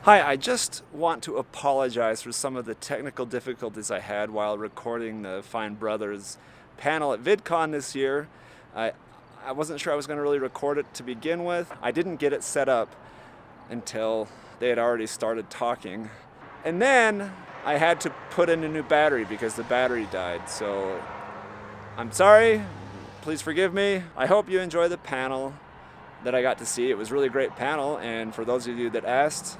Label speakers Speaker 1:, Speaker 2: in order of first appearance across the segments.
Speaker 1: Hi, I just want to apologize for some of the technical difficulties I had while recording the Fine Brothers panel at VidCon this year. I, I wasn't sure I was going to really record it to begin with. I didn't get it set up until they had already started talking. And then I had to put in a new battery because the battery died. So I'm sorry. Please forgive me. I hope you enjoy the panel that I got to see. It was a really great panel, and for those of you that asked,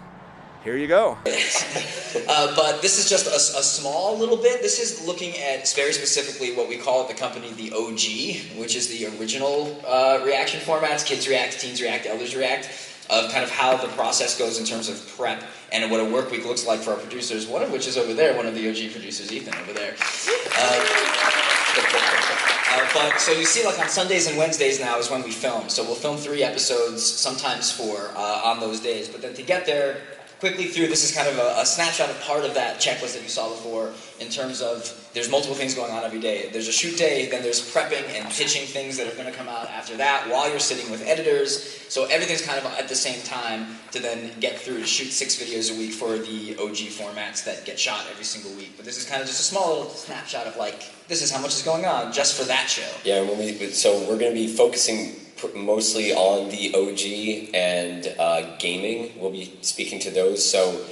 Speaker 1: here you go.
Speaker 2: But this is just a small little bit. This is looking at very specifically what we call at the company the OG, which is the original reaction formats. Kids react, teens react, elders react, of kind of how the process goes in terms of prep and what a work week looks like for our producers, one of which is over there, one of the OG producers, Ethan, over there. But so you see, like on Sundays and Wednesdays now is when we film. So we'll film 3 episodes, sometimes 4, on those days. But then to get there quickly through, this is kind of a snapshot of part of that checklist that you saw before in terms of there's multiple things going on every day. There's a shoot day, then there's prepping and pitching things that are going to come out after that while you're sitting with editors. So everything's kind of at the same time to then get through to shoot 6 videos a week for the OG formats that get shot every single week. But this is kind of just a small little snapshot of like, this is how much is going on just for that show.
Speaker 3: Yeah, so we're going to be focusing mostly on the OG and gaming. We'll be speaking to those. So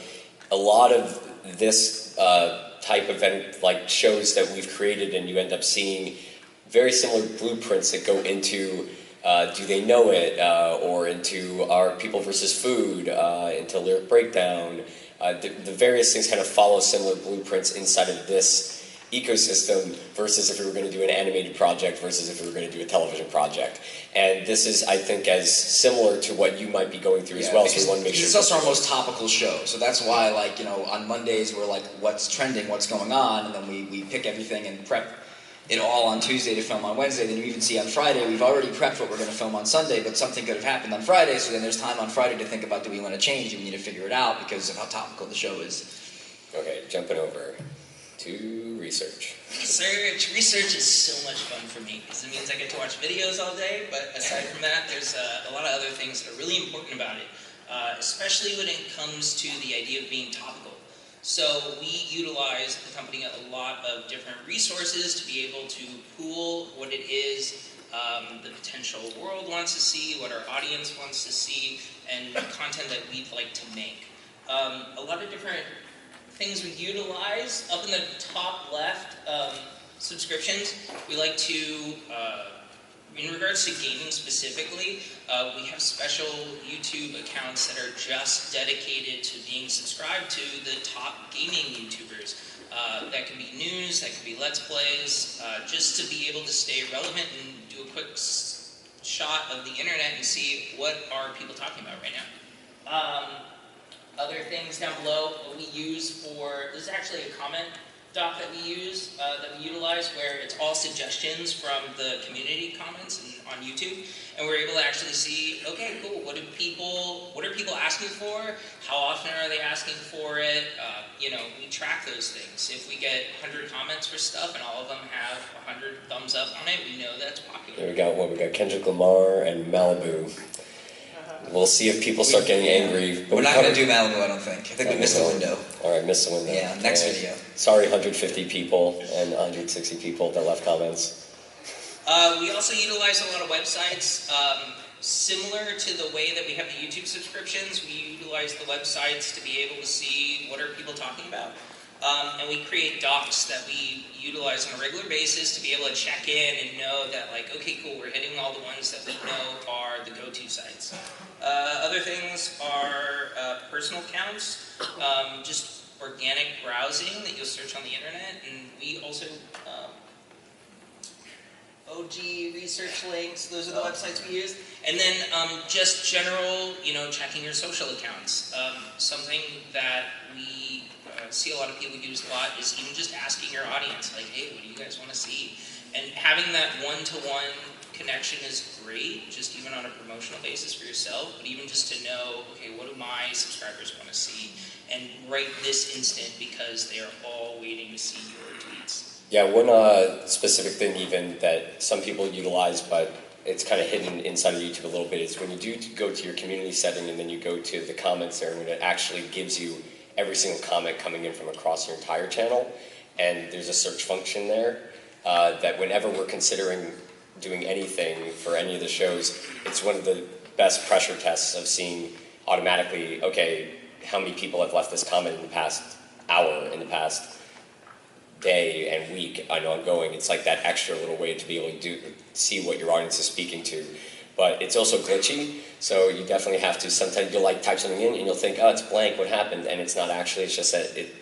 Speaker 3: a lot of this type of event, like shows that we've created, and you end up seeing very similar blueprints that go into Do They Know It, or into Our People versus Food, into Lyric Breakdown. The various things kind of follow similar blueprints inside of this ecosystem versus if we were going to do an animated project versus if we were going to do a television project. And this is, I think, as similar to what you might be going through as well. So we want to make sure
Speaker 2: it's also our most topical show. So that's why, like, you know, on Mondays we're like, what's trending, what's going on, and then we pick everything and prep it all on Tuesday to film on Wednesday. Then you even see on Friday, we've already prepped what we're going to film on Sunday, but something could have happened on Friday, so then there's time on Friday to think about, do we want to change? Do we need to figure it out because of how topical the show is?
Speaker 3: Okay, jumping over to research.
Speaker 4: Research is so much fun for me because it means I get to watch videos all day, but aside from that, there's a lot of other things that are really important about it, especially when it comes to the idea of being topical. So we utilize at the company a lot of different resources to be able to pool what it is the potential world wants to see, what our audience wants to see, and content that we'd like to make. A lot of different things we utilize. Up in the top left, subscriptions, we like to, in regards to gaming specifically, we have special YouTube accounts that are just dedicated to being subscribed to the top gaming YouTubers. That can be news, that can be Let's Plays, just to be able to stay relevant and do a quick shot of the internet and see what are people talking about right now. Other things down below we use for, this is actually a comment doc that we use, that we utilize, where it's all suggestions from the community comments on YouTube, and we're able to actually see, okay, cool, what are people asking for? How often are they asking for it? You know, we track those things. If we get 100 comments for stuff and all of them have 100 thumbs up on it, we know that's popular.
Speaker 3: There we got Kendrick Lamar and Malibu. We'll see if people start getting angry.
Speaker 2: We're not going to do Malibu, I don't think. I think we missed the window.
Speaker 3: All right, missed the window.
Speaker 2: Yeah, next video.
Speaker 3: Sorry, 150 people and 160 people that left comments.
Speaker 4: We also utilize a lot of websites. Similar to the way that we have the YouTube subscriptions, we utilize the websites to be able to see what are people talking about. And we create docs that we utilize on a regular basis to be able to check in and know that, like, okay, cool, we're hitting all the ones that we know are the go-to sites. Other things are personal accounts, just organic browsing that you'll search on the internet, and we also OG research links, those are the websites we use. And then just general, you know, checking your social accounts. Something that we see a lot of people use a lot is even just asking your audience, like, hey, what do you guys want to see? And having that one-to-one connection is great, just even on a promotional basis for yourself, but even just to know, okay, what do my subscribers want to see? And right this instant, because they are all waiting to see your tweets.
Speaker 3: Yeah, one specific thing even that some people utilize, but it's kind of hidden inside of YouTube a little bit, is when you do go to your community setting and then you go to the comments there, and it actually gives you every single comment coming in from across your entire channel, and there's a search function there that whenever we're considering doing anything for any of the shows, it's one of the best pressure tests of seeing automatically, okay, how many people have left this comment in the past hour, in the past day and week and ongoing. It's like that extra little way to be able to see what your audience is speaking to. But it's also glitchy, so you definitely have to, sometimes you'll like type something in and you'll think, oh, it's blank, what happened? And it's not actually, it's just that it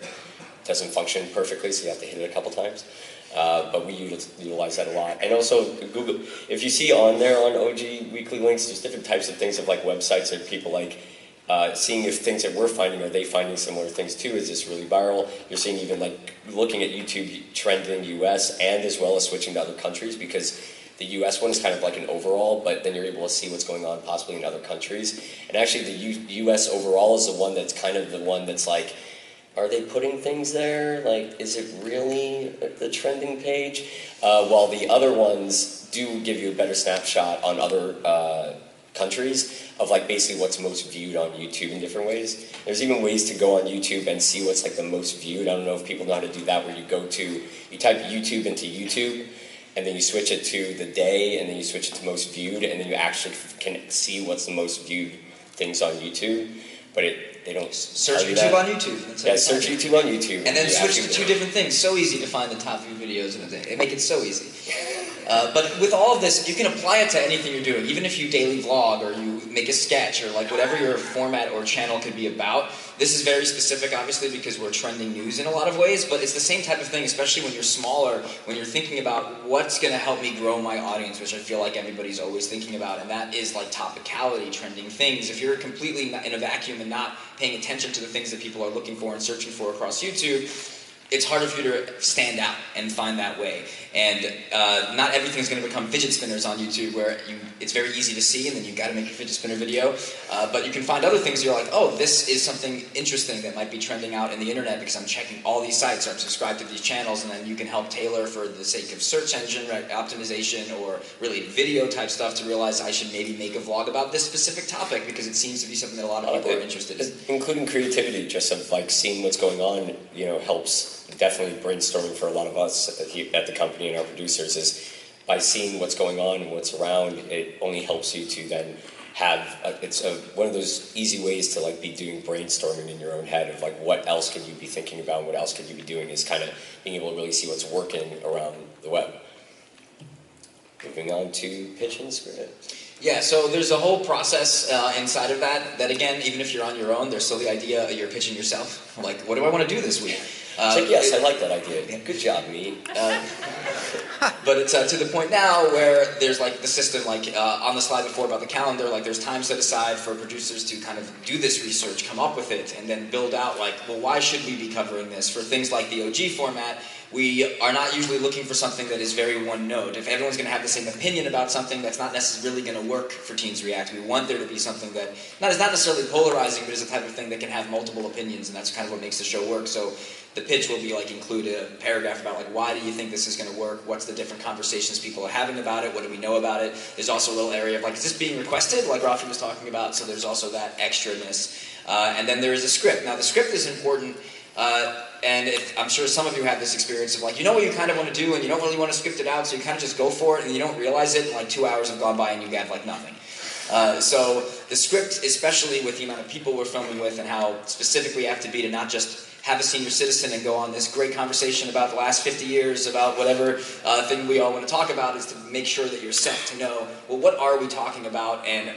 Speaker 3: doesn't function perfectly, so you have to hit it a couple times. But we utilize that a lot. And also Google, if you see on there on OG Weekly Links, there's different types of things of like websites that people like, seeing if things that we're finding, are they finding similar things too? Is this really viral? You're seeing even like looking at YouTube trending US and as well as switching to other countries, because the US one is kind of like an overall, but then you're able to see what's going on possibly in other countries. And actually the US overall is the one that's kind of the one that's like, are they putting things there? Like, is it really the trending page? While the other ones do give you a better snapshot on other countries of like basically what's most viewed on YouTube in different ways. There's even ways to go on YouTube and see what's like the most viewed. I don't know if people know how to do that, where you go to, you type YouTube into YouTube, and then you switch it to the day, and then you switch it to most viewed, and then you actually can see what's the most viewed things on YouTube. But they don't
Speaker 2: search YouTube on YouTube.
Speaker 3: Yeah, search YouTube on YouTube.
Speaker 2: And then switch to two different things. So easy to find the top 3 videos in a day. They make it so easy. But with all of this, you can apply it to anything you're doing. Even if you daily vlog or you make a sketch or like whatever your format or channel could be about. This is very specific, obviously, because we're trending news in a lot of ways, but it's the same type of thing, especially when you're smaller, when you're thinking about what's going to help me grow my audience, which I feel like everybody's always thinking about, and that is like topicality, trending things. If you're completely in a vacuum and not paying attention to the things that people are looking for and searching for across YouTube, it's harder for you to stand out and find that way. And not everything's going to become fidget spinners on YouTube, where it's very easy to see, and then you've got to make your fidget spinner video. But you can find other things you're like, oh, this is something interesting that might be trending out in the internet because I'm checking all these sites or I'm subscribed to these channels, and then you can help tailor for the sake of search engine optimization or really video type stuff to realize I should maybe make a vlog about this specific topic because it seems to be something that a lot of people are interested in.
Speaker 3: Including creativity, just of like seeing what's going on, helps. Definitely brainstorming for a lot of us at the company and our producers is by seeing what's going on and what's around, it only helps you to then have, one of those easy ways to like be doing brainstorming in your own head of like what else could you be thinking about and what else could you be doing is kind of being able to really see what's working around the web. Moving on to pitching script.
Speaker 2: Yeah, so there's a whole process inside of that again, even if you're on your own, there's still the idea you're pitching yourself. Like, what do I want to do this week?
Speaker 3: Yes, I like that idea. Good job, me.
Speaker 2: But it's to the point now where there's like the system, like on the slide before about the calendar, like there's time set aside for producers to kind of do this research, come up with it, and then build out like, well, why should we be covering this? For things like the OG format, we are not usually looking for something that is very one note. If everyone's going to have the same opinion about something, that's not necessarily going to work for Teens React. We want there to be something that is not necessarily polarizing, but is a type of thing that can have multiple opinions, and that's kind of what makes the show work. So the pitch will be like include a paragraph about like why do you think this is going to work? What's the different conversations people are having about it? What do we know about it? There's also a little area of like, is this being requested? Like Rafi was talking about. So there's also that extraness, and then there is a script. Now the script is important. And I'm sure some of you have this experience of like, you know what you kind of want to do and you don't really want to script it out, so you kind of just go for it and you don't realize it and like 2 hours have gone by and you have like nothing. So the script, especially with the amount of people we're filming with and how specific we have to be to not just have a senior citizen and go on this great conversation about the last 50 years about whatever thing we all want to talk about, is to make sure that you're set to know, well, what are we talking about and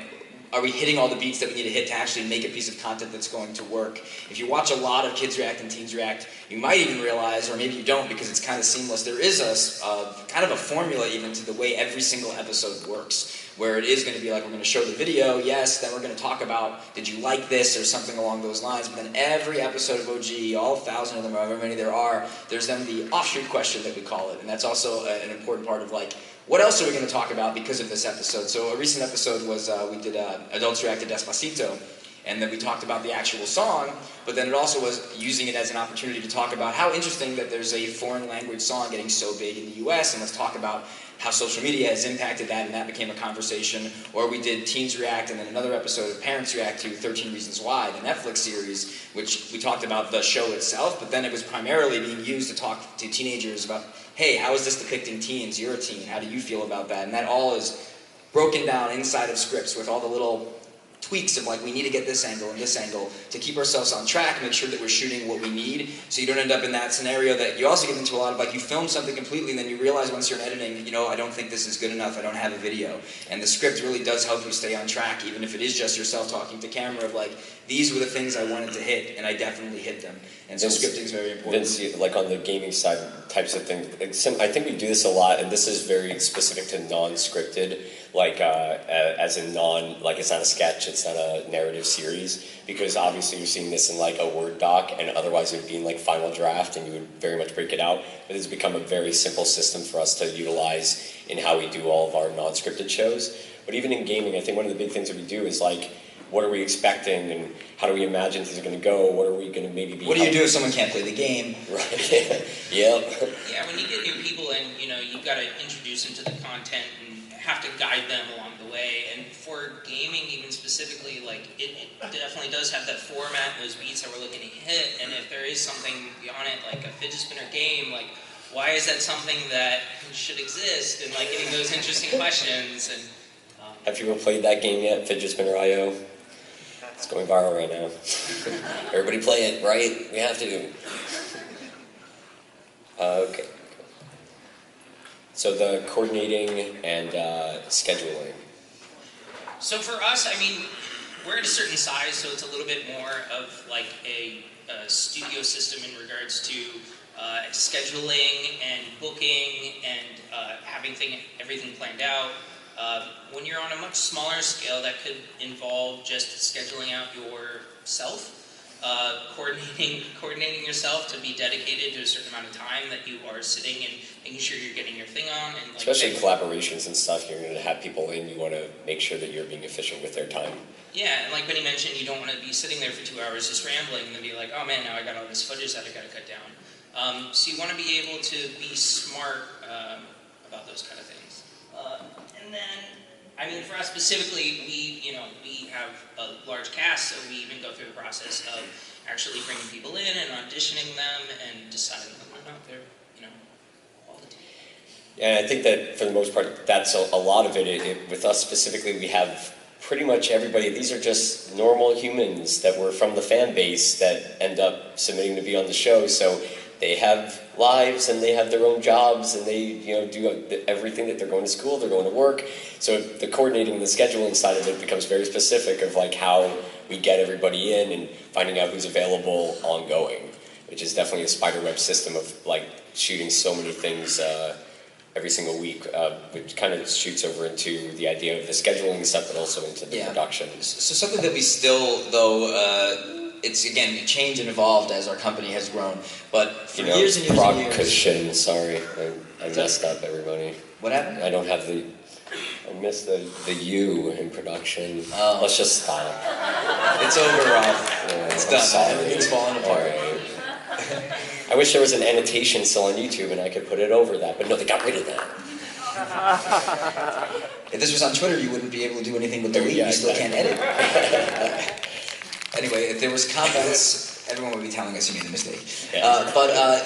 Speaker 2: are we hitting all the beats that we need to hit to actually make a piece of content that's going to work? If you watch a lot of Kids React and Teens React, you might even realize, or maybe you don't because it's kind of seamless, there is a kind of a formula even to the way every single episode works, where it is going to be like, we're going to show the video, yes, then we're going to talk about, did you like this, or something along those lines, but then every episode of OG, all 1,000 of them, or however many there are, there's then the offshoot question that we call it, and that's also an important part of like, what else are we going to talk about because of this episode? So a recent episode was, we did Adults React to Despacito, And then we talked about the actual song, but then it also was using it as an opportunity to talk about how interesting that there's a foreign language song getting so big in the US, and let's talk about how social media has impacted that, and that became a conversation. Or we did Teens React, and then another episode of Parents React to 13 Reasons Why, the Netflix series, which we talked about the show itself, but then it was primarily being used to talk to teenagers about, hey, how is this depicting teens? You're a teen. How do you feel about that? And that all is broken down inside of scripts with all the little tweaks of like, we need to get this angle and this angle to keep ourselves on track and make sure that we're shooting what we need, so you don't end up in that scenario that you also get into a lot of, like, you film something completely and then you realize once you're in editing, you know, I don't think this is good enough, I don't have a video. And the script really does help you stay on track, even if it is just yourself talking to camera of like, these were the things I wanted to hit and I definitely hit them. And so scripting is very important.
Speaker 3: Vince, like on the gaming side types of things, I think we do this a lot, and this is very specific to non-scripted, like as in like it's not a sketch, it's not a narrative series, because obviously you're seeing this in like a Word doc, and otherwise it would be in like final draft, and you would very much break it out. But it's become a very simple system for us to utilize in how we do all of our non-scripted shows. But even in gaming, I think one of the big things that we do is like, what are we expecting, and how do we imagine things are going to go? What are we going to maybe be?
Speaker 2: What do you do if someone can't play the game?
Speaker 3: Right. Yep.
Speaker 4: Yeah, when you get new people in, you know, you've got to introduce them to the content and have to guide them along the way. And for gaming, even specifically, like it definitely does have that format, those beats that we're looking to hit. And if there is something beyond it, like a fidget spinner game, like why is that something that should exist? And like getting those interesting questions. And
Speaker 3: have you ever played that game yet, Fidget Spinner IO? It's going viral right now. Everybody play it, right? We have to. Okay. So the coordinating and scheduling.
Speaker 4: So for us, I mean, we're at a certain size, so it's a little bit more of like a studio system in regards to scheduling and booking and having everything planned out. When you're on a much smaller scale, that could involve just scheduling out yourself, coordinating yourself to be dedicated to a certain amount of time that you are sitting and making sure you're getting your thing on. And like,
Speaker 3: especially collaborations and stuff, you're going to have people in, you want to make sure that you're being efficient with their time.
Speaker 4: Yeah, and like Benny mentioned, you don't want to be sitting there for 2 hours just rambling and then be like, oh man, now I got all this footage that I got to cut down. So you want to be able to be smart about those kind of things. And then, I mean, for us specifically, we have a large cast, so we even go through the process of actually bringing people in and auditioning them and deciding whether or not they're, quality.
Speaker 3: And I think that for the most part, that's a lot of it. With us specifically, we have pretty much everybody. These are just normal humans that were from the fan base that end up submitting to be on the show. So they have lives and they have their own jobs and they do everything, that they're going to school, they're going to work. So the coordinating and the scheduling side of it becomes very specific of like how we get everybody in and finding out who's available ongoing, which is definitely a spiderweb system of like shooting so many things every single week, which kind of shoots over into the idea of the scheduling stuff, but also into the production.
Speaker 2: So something that we still, though, it's again changed and evolved as our company has grown. But for years and years
Speaker 3: frog
Speaker 2: and years,
Speaker 3: cushion. Sorry, I messed up, everybody.
Speaker 2: What happened?
Speaker 3: I don't have I missed the U in production.
Speaker 2: Oh.
Speaker 3: Let's just stop.
Speaker 2: It's over, Ralph.
Speaker 3: Yeah,
Speaker 2: it's
Speaker 3: I'm
Speaker 2: done.
Speaker 3: sorry.
Speaker 2: Everything's falling apart.
Speaker 3: Right. I wish there was an annotation still on YouTube and I could put it over that, but no, they got rid of that.
Speaker 2: If this was on Twitter, you wouldn't be able to do anything but delete. You still can't edit. Anyway, if there was comments, everyone would be telling us you made a mistake.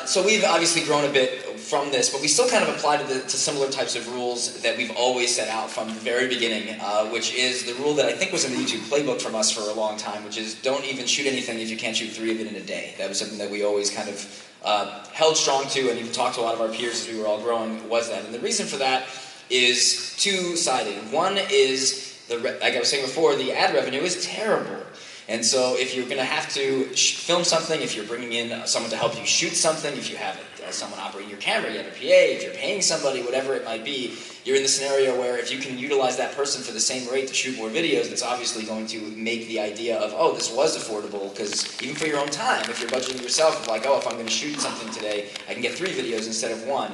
Speaker 2: So we've obviously grown a bit from this, but we still kind of apply to similar types of rules that we've always set out from the very beginning, which is the rule that I think was in the YouTube playbook from us for a long time, which is don't even shoot anything if you can't shoot 3 of it in a day. That was something that we always kind of held strong to, and even talked to a lot of our peers as we were all growing, was that. And the reason for that is two-sided. One is, like I was saying before, the ad revenue is terrible. And so if you're going to have to film something, if you're bringing in someone to help you shoot something, if you have someone operating your camera, you have a PA, if you're paying somebody, whatever it might be, you're in the scenario where if you can utilize that person for the same rate to shoot more videos, that's obviously going to make the idea of, oh, this was affordable, because even for your own time, if you're budgeting yourself, like, oh, if I'm going to shoot something today, I can get 3 videos instead of 1,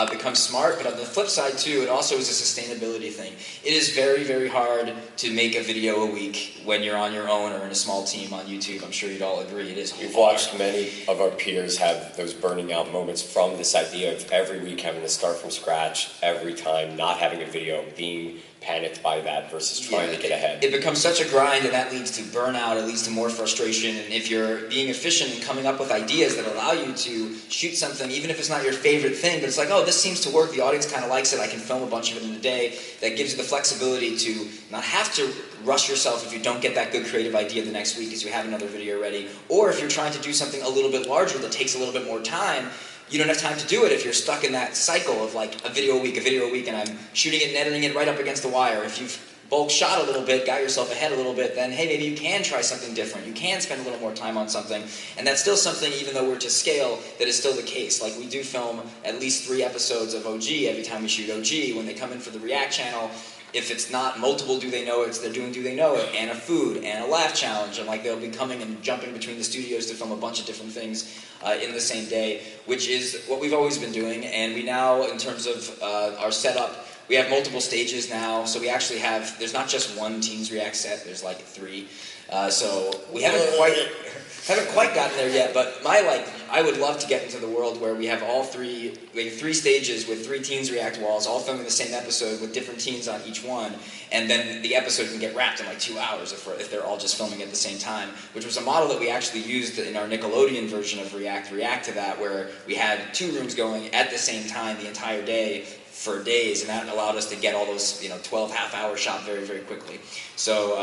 Speaker 2: becomes smart. But on the flip side, too, it also is a sustainability thing. It is very, very hard to make a video a week when you're on your own or in a small team on YouTube. I'm sure you'd all agree it is hard.
Speaker 3: We've watched many of our peers have those burning out moments from this idea of every week having to start from scratch, every time not having a video, being panicked by that versus trying to get ahead.
Speaker 2: It becomes such a grind, and that leads to burnout, it leads to more frustration. And if you're being efficient and coming up with ideas that allow you to shoot something, even if it's not your favorite thing, but it's like, oh, this seems to work, the audience kind of likes it, I can film a bunch of it in a day, that gives you the flexibility to not have to rush yourself if you don't get that good creative idea the next week because you have another video ready. Or if you're trying to do something a little bit larger that takes a little bit more time, you don't have time to do it if you're stuck in that cycle of like a video a week, and I'm shooting it and editing it right up against the wire. If you've bulk shot a little bit, got yourself ahead a little bit, then hey, maybe you can try something different. You can spend a little more time on something. And that's still something, even though we're to scale, that is still the case. Like, we do film at least 3 episodes of OG every time we shoot OG. When they come in for the React channel, if it's not multiple Do They Know It's, they're doing Do They Know It, and a food, and a laugh challenge, and like they'll be coming and jumping between the studios to film a bunch of different things in the same day, which is what we've always been doing. And we now, in terms of our setup, we have multiple stages now, so we actually have, there's not just one Teens React set, there's like 3. So we haven't quite gotten there yet, but I would love to get into the world where we have we have 3 stages with 3 Teens React walls, all filming the same episode with different teens on each one, and then the episode can get wrapped in like 2 hours if they're all just filming at the same time, which was a model that we actually used in our Nickelodeon version of React to that, where we had 2 rooms going at the same time the entire day for days, and that allowed us to get all those 12 half-hour shots very, very quickly. So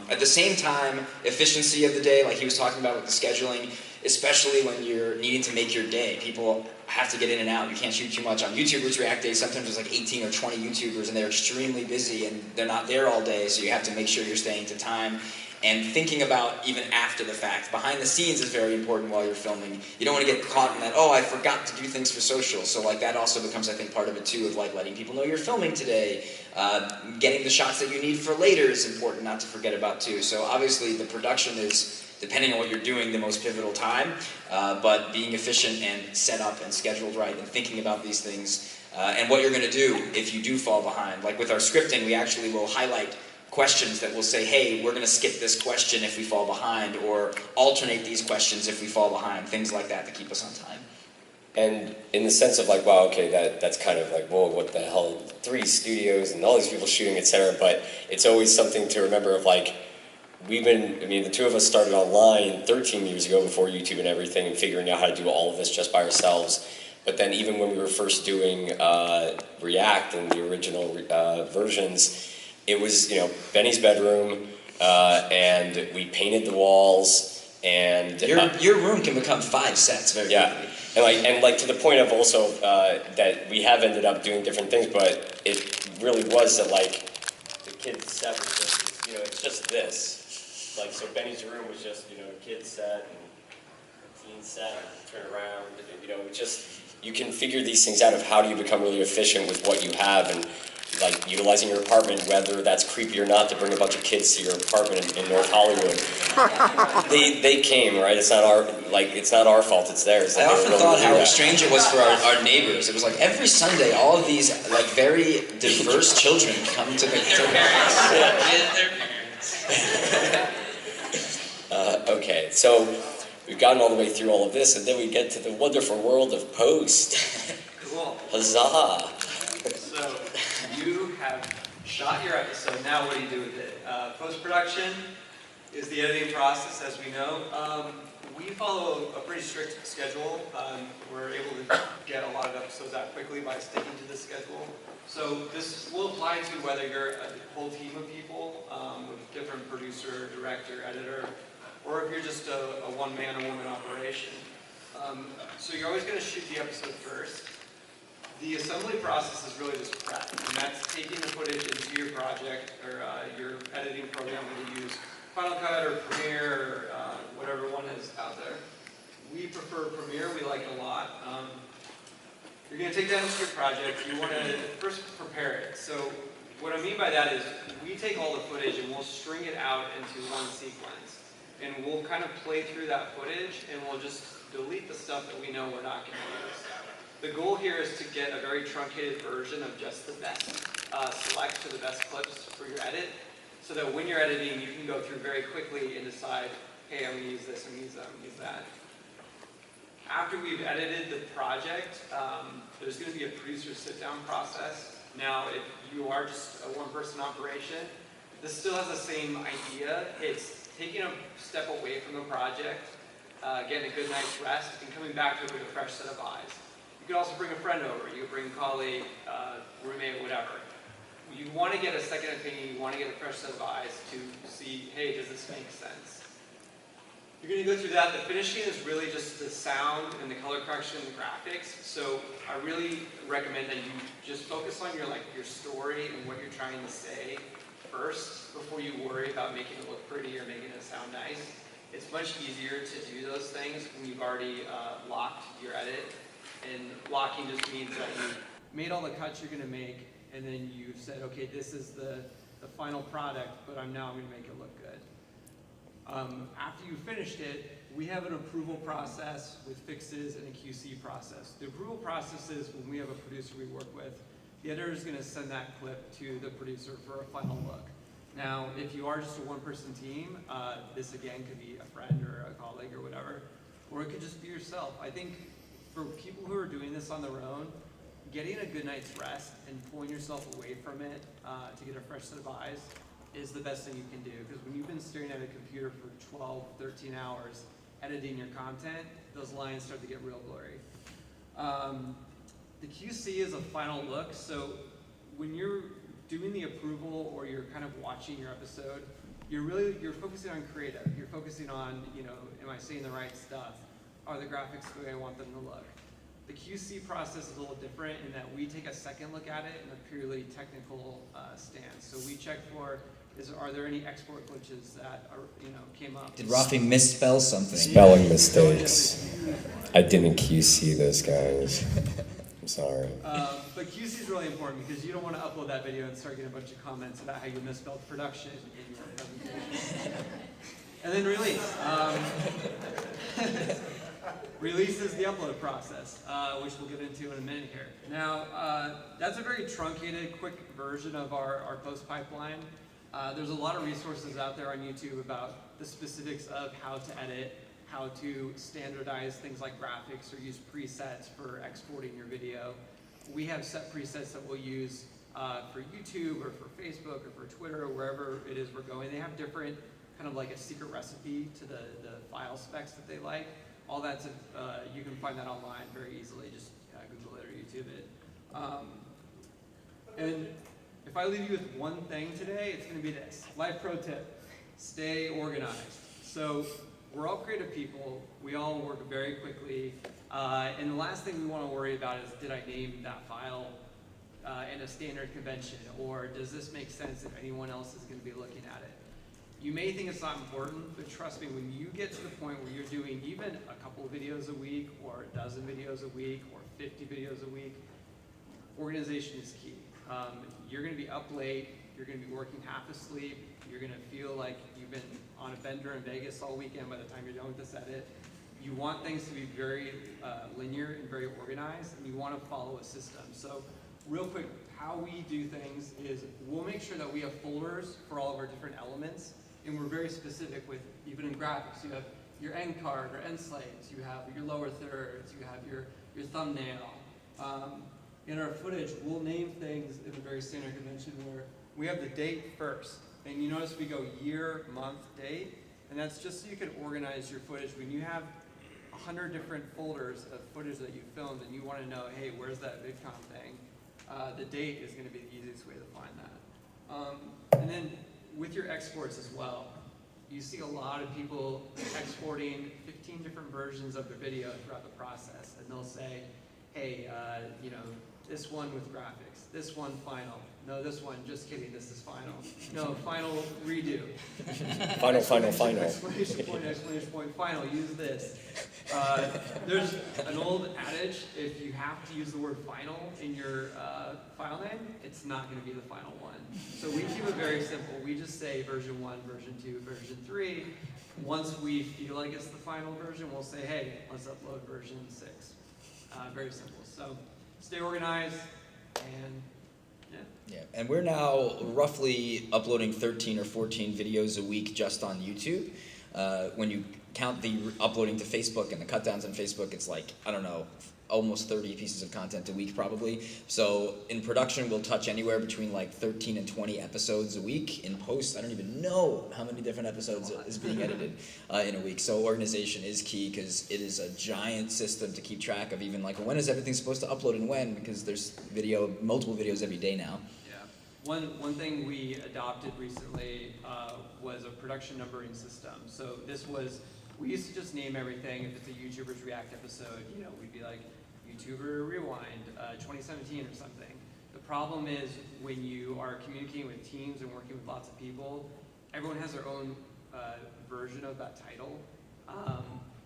Speaker 2: at the same time, efficiency of the day, like he was talking about with the scheduling, especially when you're needing to make your day. People have to get in and out. You can't shoot too much. On YouTubers React Day, sometimes there's like 18 or 20 YouTubers, and they're extremely busy, and they're not there all day, so you have to make sure you're staying to time. And thinking about even after the fact, behind the scenes is very important while you're filming. You don't want to get caught in that, oh, I forgot to do things for social. So like that also becomes, I think, part of it too, of like letting people know you're filming today. Getting the shots that you need for later is important not to forget about too. So obviously the production is, depending on what you're doing, the most pivotal time. But being efficient and set up and scheduled right and thinking about these things and what you're going to do if you do fall behind. Like with our scripting, we actually will highlight questions that will say, hey, we're going to skip this question if we fall behind, or alternate these questions if we fall behind, things like that to keep us on time.
Speaker 3: And in the sense of like, wow, okay, that's kind of like, whoa, what the hell, 3 studios and all these people shooting, etc. But it's always something to remember of like, the 2 of us started online 13 years ago before YouTube and everything, and figuring out how to do all of this just by ourselves. But then even when we were first doing React and the original versions, it was, Benny's bedroom, and we painted the walls, and
Speaker 2: your room can become 5 sets very quickly.
Speaker 3: And to the point of also that we have ended up doing different things, but it really was that like the kids' set was just, it's just this. Like, so Benny's room was just, a kid's set and teen set, and turn around, you can figure these things out of how do you become really efficient with what you have, and like utilizing your apartment, whether that's creepy or not, to bring a bunch of kids to your apartment in North Hollywood. they came, right? It's not our fault, it's theirs.
Speaker 2: I often thought how strange it was for our neighbors. It was like every Sunday, all of these like very diverse children come to the
Speaker 3: Okay, so we've gotten all the way through all of this, and then we get to the wonderful world of post.
Speaker 1: Cool.
Speaker 3: Huzzah!
Speaker 1: So you have shot your episode. Now what do you do with it? Post-production is the editing process, as we know. We follow a pretty strict schedule. We're able to get a lot of episodes out quickly by sticking to the schedule. So this will apply to whether you're a whole team of people with different producer, director, editor, or if you're just a one-man or woman operation. So you're always going to shoot the episode first. The assembly process is really just prep, and that's taking the footage into your project or your editing program that you use, Final Cut or Premiere or whatever one is out there. We prefer Premiere, we like it a lot.
Speaker 5: You're going to take that into your project. You want to first prepare it. So what I mean by that is we take all the footage and we'll string it out into one sequence. And we'll kind of play through that footage and we'll just delete the stuff that we know we're not going to use. The goal here is to get a very truncated version of just the best select to the best clips for your edit, so that when you're editing, you can go through very quickly and decide, hey, I'm going to use this, I'm going to use that, I'm going to use that. After we've edited the project, there's going to be a producer sit-down process. Now, if you are just a one-person operation, this still has the same idea. It's taking a step away from the project, getting a good night's rest, and coming back to it with a fresh set of eyes. You could also bring a friend over. You could bring a colleague, roommate, whatever. You want to get a second opinion. You want to get a fresh set of eyes to see, hey, does this make sense? You're going to go through that. The finishing is really just the sound and the color correction and the graphics. So I really recommend that you just focus on your story and what you're trying to say first before you worry about making it look pretty or making it sound nice. It's much easier to do those things when you've already locked your edit. And locking just means that you made all the cuts you're going to make, and then you've said, okay, this is the final product, but now I'm going to make it look good. After you've finished it, we have an approval process with fixes and a QC process. The approval process is when we have a producer we work with, the editor is going to send that clip to the producer for a final look. Now, if you are just a one-person team, this again could be a friend or a colleague or whatever, or it could just be yourself. I think for people who are doing this on their own, getting a good night's rest and pulling yourself away from it to get a fresh set of eyes is the best thing you can do. Because when you've been staring at a computer for 12, 13 hours editing your content, those lines start to get real blurry. The QC is a final look, so when you're doing the approval or you're kind of watching your episode, you're focusing on creative. You're focusing on, am I saying the right stuff? Are the graphics the way I want them to look? The QC process is a little different in that we take a second look at it in a purely technical stance. So we check for, are there any export glitches that came up?
Speaker 6: Did Rafi misspell something?
Speaker 3: Spelling mistakes. I didn't QC this, guys. I'm sorry.
Speaker 5: But QC is really important because you don't want to upload that video and start getting a bunch of comments about how you misspelled production in your presentation. And then release. Release is the upload process, which we'll get into in a minute here. Now, that's a very truncated, quick version of our post pipeline. There's a lot of resources out there on YouTube about the specifics of how to edit, how to standardize things like graphics or use presets for exporting your video. We have set presets that we'll use for YouTube or for Facebook or for Twitter or wherever it is we're going. They have different, kind of like a secret recipe to the file specs that they like. All that's, you can find that online very easily. Just Google it or YouTube it. And if I leave you with one thing today, it's going to be this. Life pro tip, stay organized. So we're all creative people. We all work very quickly. And the last thing we want to worry about is, did I name that file in a standard convention? Or does this make sense if anyone else is going to be looking at it? You may think it's not important, but trust me, when you get to the point where you're doing even a couple of videos a week, or a dozen videos a week, or 50 videos a week, organization is key. You're going to be up late, you're going to be working half asleep, you're going to feel like you've been on a bender in Vegas all weekend by the time you're done with this edit. You want things to be very linear and very organized, and you want to follow a system. So real quick, how we do things is we'll make sure that we have folders for all of our different elements. And we're very specific with, even in graphics, you have your end card or end slates, you have your lower thirds, you have your thumbnail. In our footage, we'll name things in a very standard convention where we have the date first. And you notice we go year, month, date, and that's just so you can organize your footage. When you have 100 different folders of footage that you filmed and you want to know, hey, where's that VidCon thing? The date is going to be the easiest way to find that. And then with your exports as well, you see a lot of people exporting 15 different versions of their video throughout the process, and they'll say, hey, this one with graphics, this one final, no, this one, just kidding, this is final, no, final redo.
Speaker 3: Final.
Speaker 5: Exclamation point, final, use this. There's an old adage, if you have to use the word final in your file name, it's not going to be the final one. So we keep it very simple. We just say version 1, version 2, version 3. Once we feel like it's the final version, we'll say, hey, let's upload version 6. Very simple. So stay organized, and
Speaker 6: yeah, and we're now roughly uploading 13 or 14 videos a week just on YouTube. When you count the uploading to Facebook and the cut downs on Facebook, it's like, I don't know, almost 30 pieces of content a week probably. So in production, we'll touch anywhere between like 13 and 20 episodes a week. In post, I don't even know how many different episodes is being edited in a week. So organization is key, because it is a giant system to keep track of, even like when is everything supposed to upload and when, because there's multiple videos every day now.
Speaker 5: One thing we adopted recently was a production numbering system. So we used to just name everything. If it's a YouTubers React episode, we'd be like, YouTuber Rewind 2017 or something. The problem is when you are communicating with teams and working with lots of people, everyone has their own version of that title.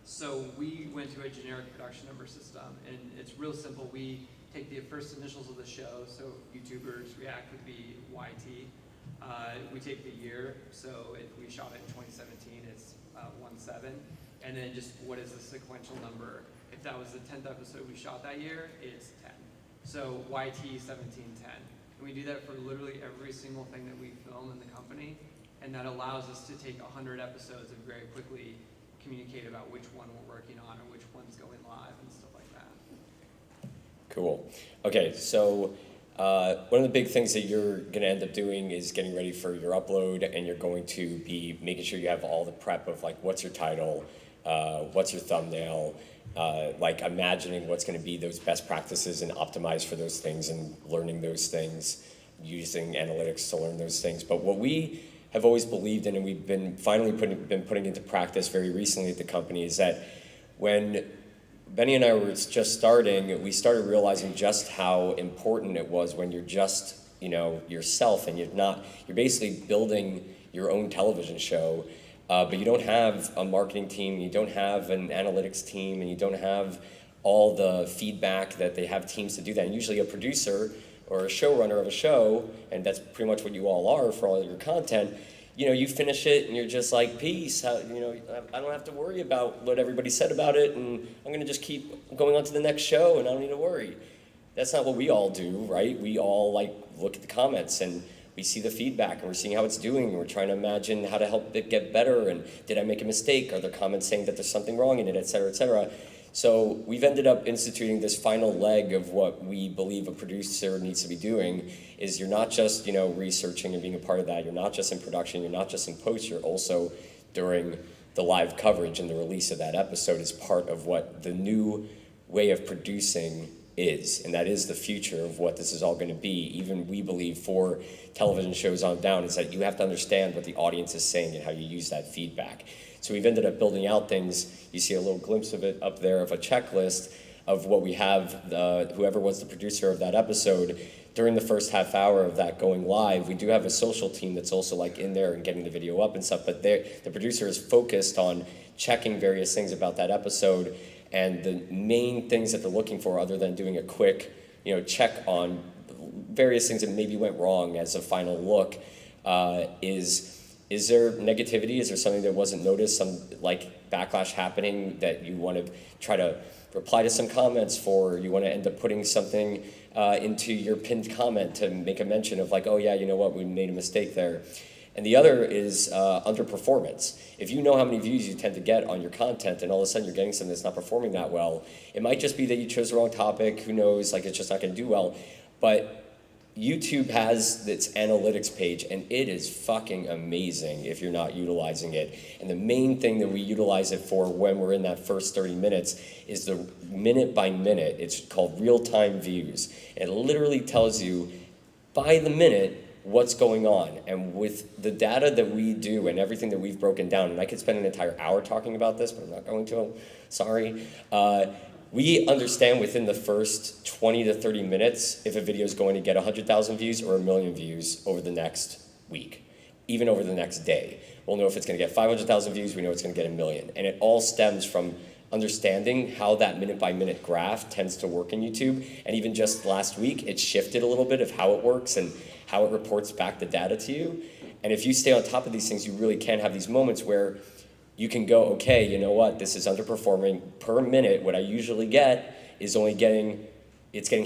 Speaker 5: So we went to a generic production number system, and it's real simple. We take the first initials of the show, so YouTubers React would be YT. We take the year, so if we shot it in 2017, it's 17, and then just what is the sequential number. If that was the 10th episode we shot that year, it's 10. So YT 1710. And we do that for literally every single thing that we film in the company, and that allows us to take 100 episodes and very quickly communicate about which one we're working on or which one's going live and stuff like that.
Speaker 3: Cool. Okay, so one of the big things that you're going to end up doing is getting ready for your upload, and you're going to be making sure you have all the prep of like, what's your title, what's your thumbnail, like imagining what's going to be those best practices and optimize for those things and learning those things, using analytics to learn those things. But what we have always believed in, and we've been finally putting into practice very recently at the company, is that when Benny and I were just starting, we started realizing just how important it was when you're just, yourself, and you're basically building your own television show, but you don't have a marketing team, you don't have an analytics team, and you don't have all the feedback that they have teams to do that. And usually a producer or a showrunner of a show, and that's pretty much what you all are for all of your content, you finish it and you're just like, peace, I don't have to worry about what everybody said about it, and I'm gonna just keep going on to the next show and I don't need to worry. That's not what we all do, right? We all look at the comments and we see the feedback and we're seeing how it's doing, and we're trying to imagine how to help it get better, and did I make a mistake? Are there comments saying that there's something wrong in it, et cetera, et cetera. So we've ended up instituting this final leg of what we believe a producer needs to be doing, is you're not just, researching and being a part of that. You're not just in production, you're not just in post, you're also during the live coverage and the release of that episode is part of what the new way of producing is. And that is the future of what this is all going to be. Even we believe for television shows on down, is that you have to understand what the audience is saying and how you use that feedback. So we've ended up building out things. You see a little glimpse of it up there, of a checklist of what we have, whoever was the producer of that episode, during the first half hour of that going live. We do have a social team that's also in there and getting the video up and stuff, but the producer is focused on checking various things about that episode, and the main things that they're looking for, other than doing a quick check on various things that maybe went wrong as a final look, is there negativity? Is there something that wasn't noticed? Some backlash happening that you want to try to reply to some comments for? You want to end up putting something into your pinned comment to make a mention of oh yeah, you know what, we made a mistake there. And the other is underperformance. If you know how many views you tend to get on your content, and all of a sudden you're getting something that's not performing that well, it might just be that you chose the wrong topic. Who knows? It's just not going to do well. But YouTube has its analytics page, and it is fucking amazing if you're not utilizing it. And the main thing that we utilize it for when we're in that first 30 minutes is the minute by minute. It's called real-time views. It literally tells you by the minute what's going on. And with the data that we do and everything that we've broken down, and I could spend an entire hour talking about this, but I'm not going to, sorry. We understand within the first 20 to 30 minutes if a video is going to get 100,000 views or 1 million views over the next week, even over the next day. We'll know if it's going to get 500,000 views, we know it's going to get 1 million. And it all stems from understanding how that minute-by-minute graph tends to work in YouTube. And even just last week, it shifted a little bit of how it works and how it reports back the data to you. And if you stay on top of these things, you really can have these moments where you can go, okay, you know what, this is underperforming per minute. What I usually get is only getting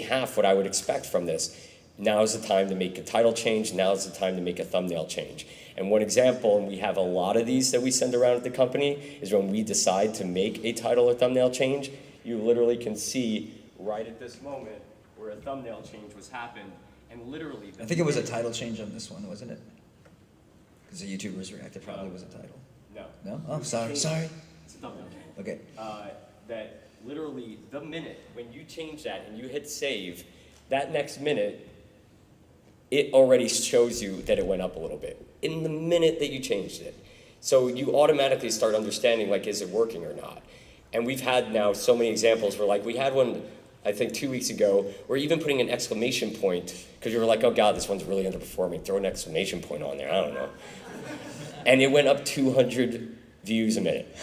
Speaker 3: half what I would expect from this. Now is the time to make a title change. Now is the time to make a thumbnail change. And one example, and we have a lot of these that we send around at the company, is when we decide to make a title or thumbnail change, you literally can see right at this moment where a thumbnail change was happened, and literally...
Speaker 6: I think it was a title change on this one, wasn't it? Because the YouTubers reacted, probably was a title.
Speaker 3: No.
Speaker 6: No? Oh, sorry.
Speaker 3: It's a thumbnail change.
Speaker 6: Okay.
Speaker 3: That literally, the minute when you change that and you hit save, that next minute, it already shows you that it went up a little bit in the minute that you changed it. So you automatically start understanding, like, is it working or not? And we've had now so many examples where, like, we had one, I think 2 weeks ago, where even putting an exclamation point, because you were like, oh God, this one's really underperforming, throw an exclamation point on there, I don't know. And it went up 200 views a minute.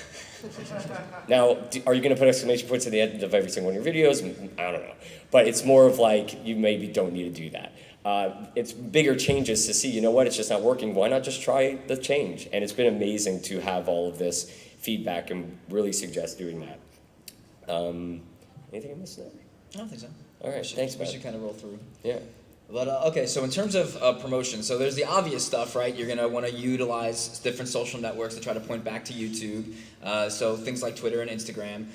Speaker 3: Now, are you going to put exclamation points at the end of every single one of your videos? I don't know. But it's more of like, you maybe don't need to do that. It's bigger changes to see, you know what, it's just not working. Why not just try the change? And it's been amazing to have all of this feedback and really suggest doing that. Anything I missed there?
Speaker 6: I don't think so.
Speaker 3: All right, thanks, man.
Speaker 6: We should kind of roll through.
Speaker 3: Yeah.
Speaker 6: But okay, so in terms of promotion, so there's the obvious stuff, right? You're gonna want to utilize different social networks to try to point back to YouTube. So things like Twitter and Instagram.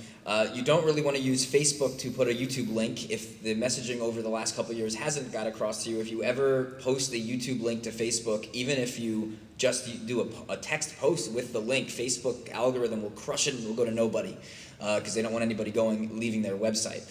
Speaker 6: You don't really want to use Facebook to put a YouTube link if the messaging over the last couple of years hasn't got across to you. If you ever post a YouTube link to Facebook, even if you just do a text post with the link, Facebook algorithm will crush it and will go to nobody. Because they don't want anybody leaving their website.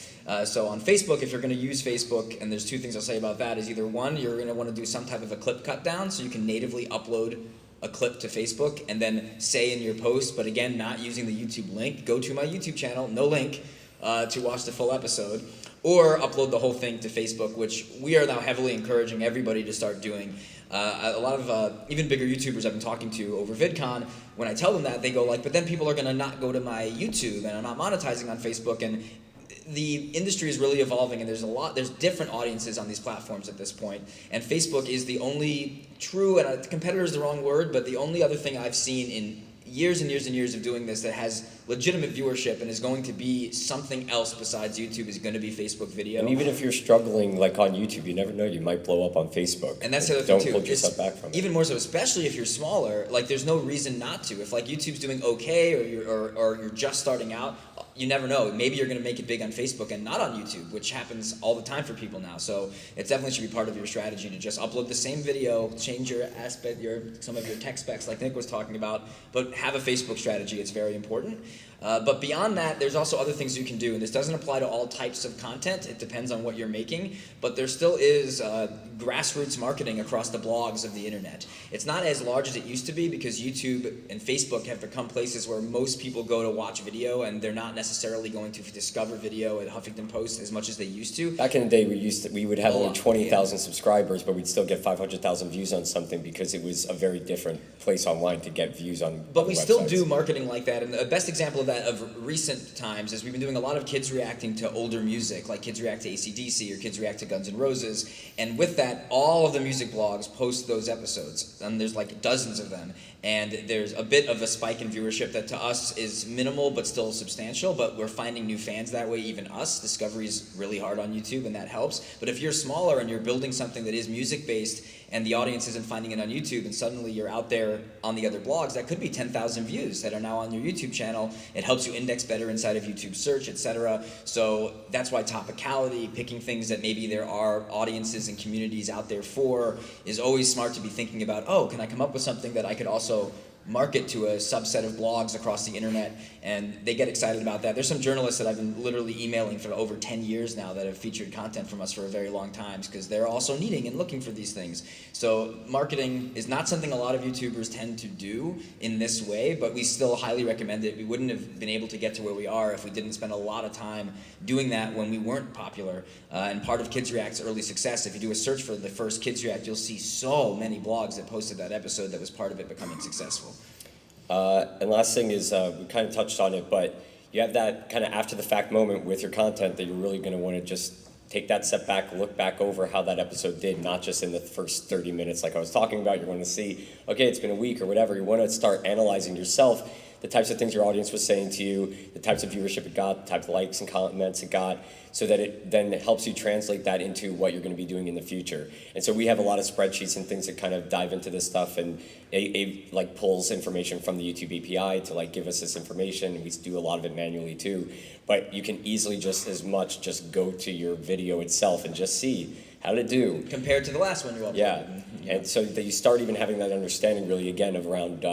Speaker 6: So on Facebook, if you're going to use Facebook, and there's two things I'll say about that, is either one, you're going to want to do some type of a clip cut down, so you can natively upload a clip to Facebook, and then say in your post, but again, not using the YouTube link, go to my YouTube channel, no link, to watch the full episode, or upload the whole thing to Facebook, which we are now heavily encouraging everybody to start doing. A lot of even bigger YouTubers I've been talking to over VidCon, when I tell them that, they go like, but then people are going to not go to my YouTube, and I'm not monetizing on Facebook, and the industry is really evolving, and there's different audiences on these platforms at this point, and Facebook is the only true, and competitor is the wrong word, but the only other thing I've seen in years and years and years of doing this that has legitimate viewership and is going to be something else besides YouTube is going to be Facebook video.
Speaker 3: And even if you're struggling like on YouTube, you never know, you might blow up on Facebook.
Speaker 6: And that's the other thing too.
Speaker 3: Don't hold yourself back from it.
Speaker 6: Even more so, especially if you're smaller, like there's no reason not to. If like YouTube's doing okay or you're just starting out, you never know. Maybe you're going to make it big on Facebook and not on YouTube, which happens all the time for people now. So it definitely should be part of your strategy to just upload the same video, change your some of your tech specs like Nick was talking about, but have a Facebook strategy. It's very important. But beyond that, there's also other things you can do, and this doesn't apply to all types of content. It depends on what you're making, but there still is grassroots marketing across the blogs of the internet. It's not as large as it used to be because YouTube and Facebook have become places where most people go to watch video, and they're not necessarily going to discover video at Huffington Post as much as they used to.
Speaker 3: Back in the day, we would have only 20,000 subscribers, but we'd still get 500,000 views on something because it was a very different place online to get views on.
Speaker 6: But we
Speaker 3: websites.
Speaker 6: still do marketing like that, and the best example of that of recent times is we've been doing a lot of kids reacting to older music, like kids react to AC/DC or kids react to Guns N' Roses, and with that, all of the music blogs post those episodes, and there's like dozens of them, and there's a bit of a spike in viewership that to us is minimal but still substantial, but we're finding new fans that way, even us. Discovery is really hard on YouTube, and that helps. But if you're smaller and you're building something that is music-based and the audience isn't finding it on YouTube, and suddenly you're out there on the other blogs, that could be 10,000 views that are now on your YouTube channel. It helps you index better inside of YouTube search, etc. So that's why topicality, picking things that maybe there are audiences and communities out there for, is always smart to be thinking about, oh, can I come up with something that I could also market to a subset of blogs across the internet, and they get excited about that. There's some journalists that I've been literally emailing for over 10 years now that have featured content from us for a very long time because they're also needing and looking for these things. So marketing is not something a lot of YouTubers tend to do in this way, but we still highly recommend it. We wouldn't have been able to get to where we are if we didn't spend a lot of time doing that when we weren't popular. And part of Kids React's early success, if you do a search for the first Kids React, you'll see so many blogs that posted that episode that was part of it becoming successful.
Speaker 3: And last thing is, we kind of touched on it, but you have that kind of after the fact moment with your content that you're really going to want to just take that step back, look back over how that episode did, not just in the first 30 minutes like I was talking about. You want to see, okay, it's been a week or whatever. You want to start analyzing yourself, the types of things your audience was saying to you, the types of viewership it got, the types of likes and comments it got, so that it then helps you translate that into what you're going to be doing in the future. And so we have a lot of spreadsheets and things that kind of dive into this stuff, and it like pulls information from the YouTube API to like give us this information, and we do a lot of it manually too. But you can easily just as much just go to your video itself and just see how to do.
Speaker 6: Compared to the last one you uploaded.
Speaker 3: Yeah, and so that you start even having that understanding really again of around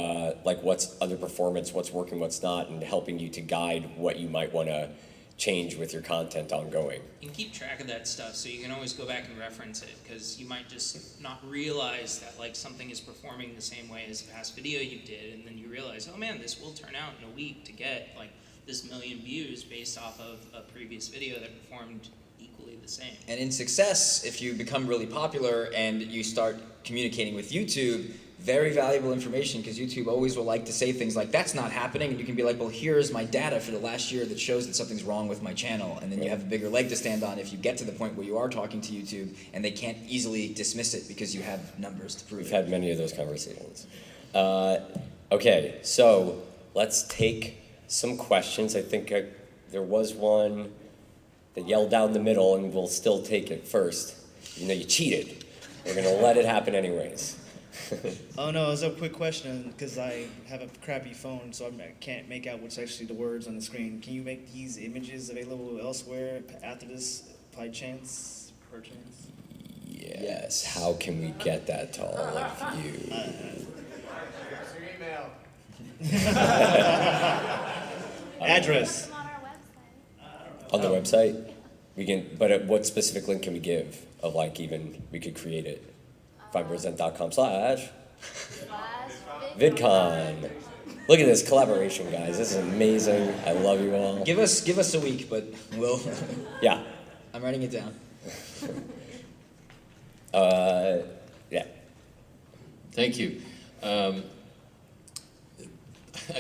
Speaker 3: like what's underperformance, what's working, what's not, and helping you to guide what you might want to change with your content ongoing.
Speaker 4: And keep track of that stuff so you can always go back and reference it, because you might just not realize that like something is performing the same way as the past video you did, and then you realize, oh man, this will turn out in a week to get like this 1 million views based off of a previous video that performed equally the same.
Speaker 6: And in success, if you become really popular and you start communicating with YouTube, very valuable information, because YouTube always will like to say things like, that's not happening, and you can be like, well, here's my data for the last year that shows that something's wrong with my channel, and then you have a bigger leg to stand on if you get to the point where you are talking to YouTube and they can't easily dismiss it because you have numbers to prove it.
Speaker 3: We've had many of those conversations. Okay, so let's take some questions. I think there was one that yelled down the middle, and we'll still take it first. You know, you cheated. We're gonna let it happen anyways.
Speaker 7: Oh no, it was a quick question because I have a crappy phone, so I can't make out what's actually the words on the screen. Can you make these images available elsewhere after this, by chance, perchance?
Speaker 3: Yes. How can we get that to all of you?
Speaker 7: Address.
Speaker 3: On the website, we can. But what specific link can we give? Of like even we could create it. VidCon. Look at this collaboration, guys. This is amazing. I love you all.
Speaker 6: Give us a week, but we'll...
Speaker 3: Yeah.
Speaker 6: I'm writing it down.
Speaker 3: Yeah.
Speaker 8: Thank you. I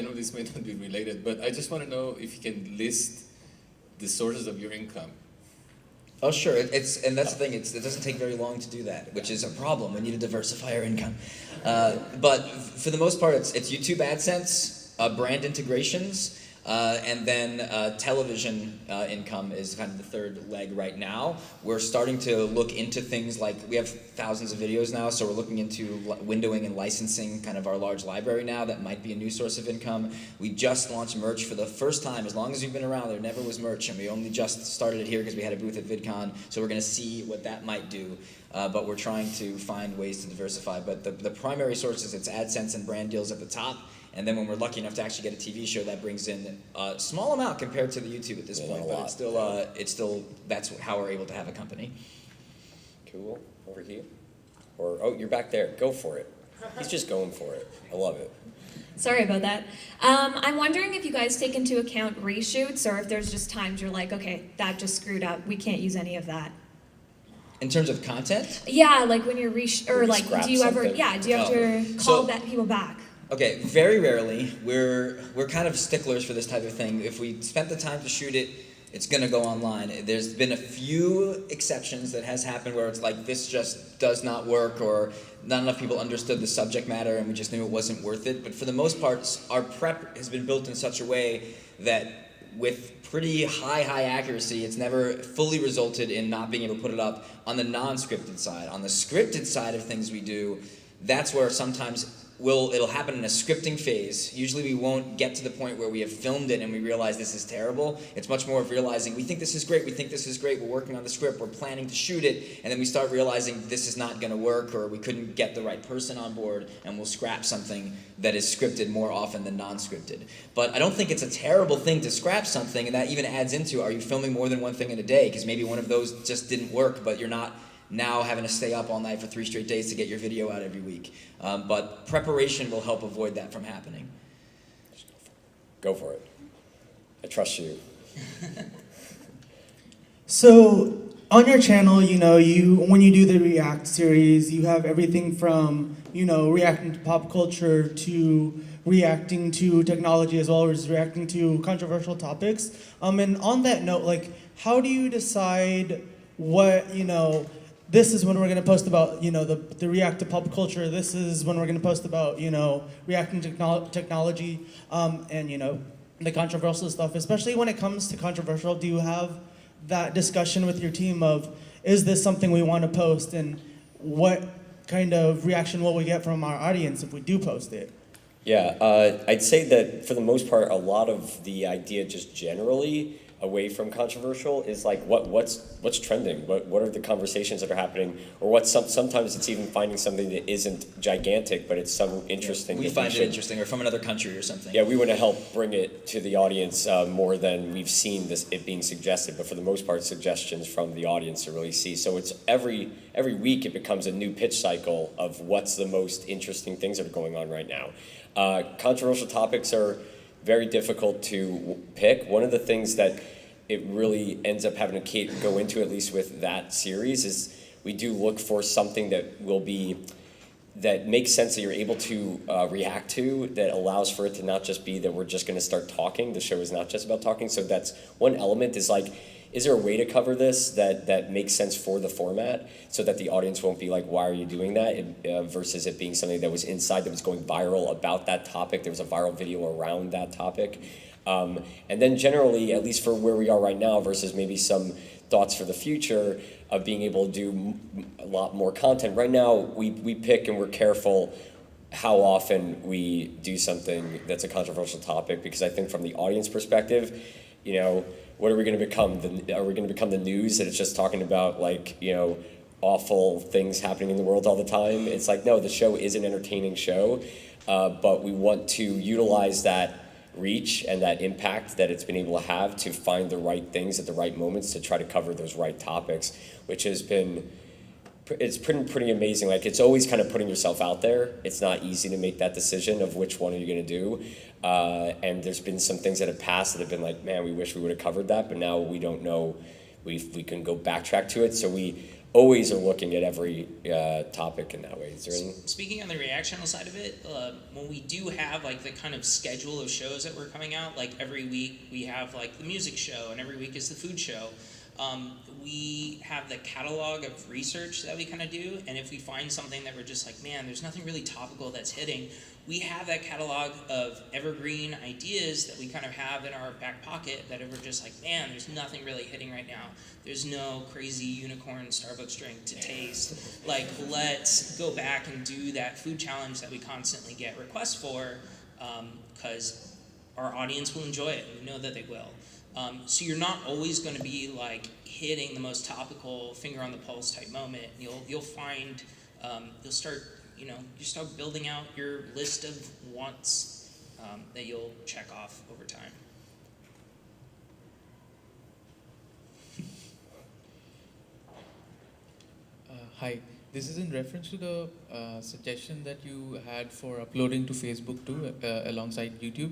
Speaker 8: know this may not be related, but I just want to know if you can list the sources of your income.
Speaker 6: Oh, sure. And that's the thing. It doesn't take very long to do that, which is a problem. We need to diversify our income. But for the most part, it's YouTube AdSense, brand integrations, and then television income is kind of the third leg right now. We're starting to look into things like, we have thousands of videos now, so we're looking into windowing and licensing kind of our large library now. That might be a new source of income. We just launched merch for the first time. As long as you've been around, there never was merch, and we only just started it here because we had a booth at VidCon, so we're going to see what that might do. But we're trying to find ways to diversify. But the primary sources, it's AdSense and brand deals at the top. And then when we're lucky enough to actually get a TV show, that brings in a small amount compared to the YouTube at this point, but it's still that's how we're able to have a company.
Speaker 3: Cool. Over here. Or, oh, you're back there. Go for it. He's just going for it. I love it.
Speaker 9: Sorry about that. I'm wondering if you guys take into account reshoots, or if there's just times you're like, okay, that just screwed up. We can't use any of that.
Speaker 6: In terms of content?
Speaker 9: Yeah, like when you're or like, do you ever call that people back?
Speaker 6: Okay, very rarely. We're kind of sticklers for this type of thing. If we spent the time to shoot it, it's gonna go online. There's been a few exceptions that has happened where it's like, this just does not work, or not enough people understood the subject matter and we just knew it wasn't worth it. But for the most part, our prep has been built in such a way that with pretty high accuracy, it's never fully resulted in not being able to put it up on the non-scripted side. On the scripted side of things we do, that's where sometimes it'll happen in a scripting phase. Usually we won't get to the point where we have filmed it and we realize this is terrible. It's much more of realizing, we think this is great, we're working on the script, we're planning to shoot it, and then we start realizing this is not gonna work, or we couldn't get the right person on board, and we'll scrap something that is scripted more often than non-scripted. But I don't think it's a terrible thing to scrap something, and that even adds into, are you filming more than one thing in a day? Because maybe one of those just didn't work, but you're not now having to stay up all night for 3 straight days to get your video out every week. But preparation will help avoid that from happening.
Speaker 3: Go for it. I trust you.
Speaker 7: So,
Speaker 10: on your channel, when you do the React series, you have everything from, reacting to pop culture to reacting to technology as well as reacting to controversial topics. And on that note, like, how do you decide what, this is when we're going to post about, the react to pop culture, this is when we're going to post about, reacting to technology, and, the controversial stuff, especially when it comes to controversial, do you have that discussion with your team of, is this something we want to post, and what kind of reaction will we get from our audience if we do post it?
Speaker 3: Yeah, I'd say that for the most part, a lot of the idea just generally away from controversial is like what's trending, what are the conversations that are happening, or sometimes it's even finding something that isn't gigantic, but it's so interesting.
Speaker 6: We find it interesting, or from another country or something.
Speaker 3: Yeah, we want to help bring it to the audience more than we've seen it being suggested, but for the most part, suggestions from the audience to really see. So it's every week it becomes a new pitch cycle of what's the most interesting things that are going on right now. Controversial topics are very difficult to pick. One of the things that it really ends up having to go into, at least with that series, is we do look for something that makes sense that you're able to react to, that allows for it to not just be that we're just going to start talking. The show is not just about talking. So that's one element, is like, is there a way to cover this that makes sense for the format so that the audience won't be like, why are you doing that? Versus it being something that was inside, that was going viral about that topic. There was a viral video around that topic. And then generally, at least for where we are right now versus maybe some thoughts for the future of being able to do a lot more content. Right now, we pick and we're careful how often we do something that's a controversial topic, because I think from the audience perspective, what are we going to become? Are we going to become the news that it's just talking about, like, awful things happening in the world all the time? It's like, no, the show is an entertaining show, but we want to utilize that reach and that impact that it's been able to have to find the right things at the right moments to try to cover those right topics, which has been, it's pretty amazing. Like, it's always kind of putting yourself out there. It's not easy to make that decision of which one are you going to do. And there's been some things that have passed that have been like, man, we wish we would have covered that, but now we don't know, we can go backtrack to it. So we always are looking at every topic in that way. Is there any?
Speaker 4: Speaking on the reactional side of it, when we do have like the kind of schedule of shows that we're coming out, like every week we have like the music show and every week is the food show. We have the catalog of research that we kind of do, and if we find something that we're just like, man, there's nothing really topical that's hitting, we have that catalog of evergreen ideas that we kind of have in our back pocket that we're just like, man, there's nothing really hitting right now. There's no crazy unicorn Starbucks drink to taste. Like, let's go back and do that food challenge that we constantly get requests for, because our audience will enjoy it, and we know that they will. So you're not always going to be like hitting the most topical finger on the pulse type moment. You'll find you'll start building out your list of wants that you'll check off over time.
Speaker 11: Hi, this is in reference to the suggestion that you had for uploading to Facebook too, alongside YouTube.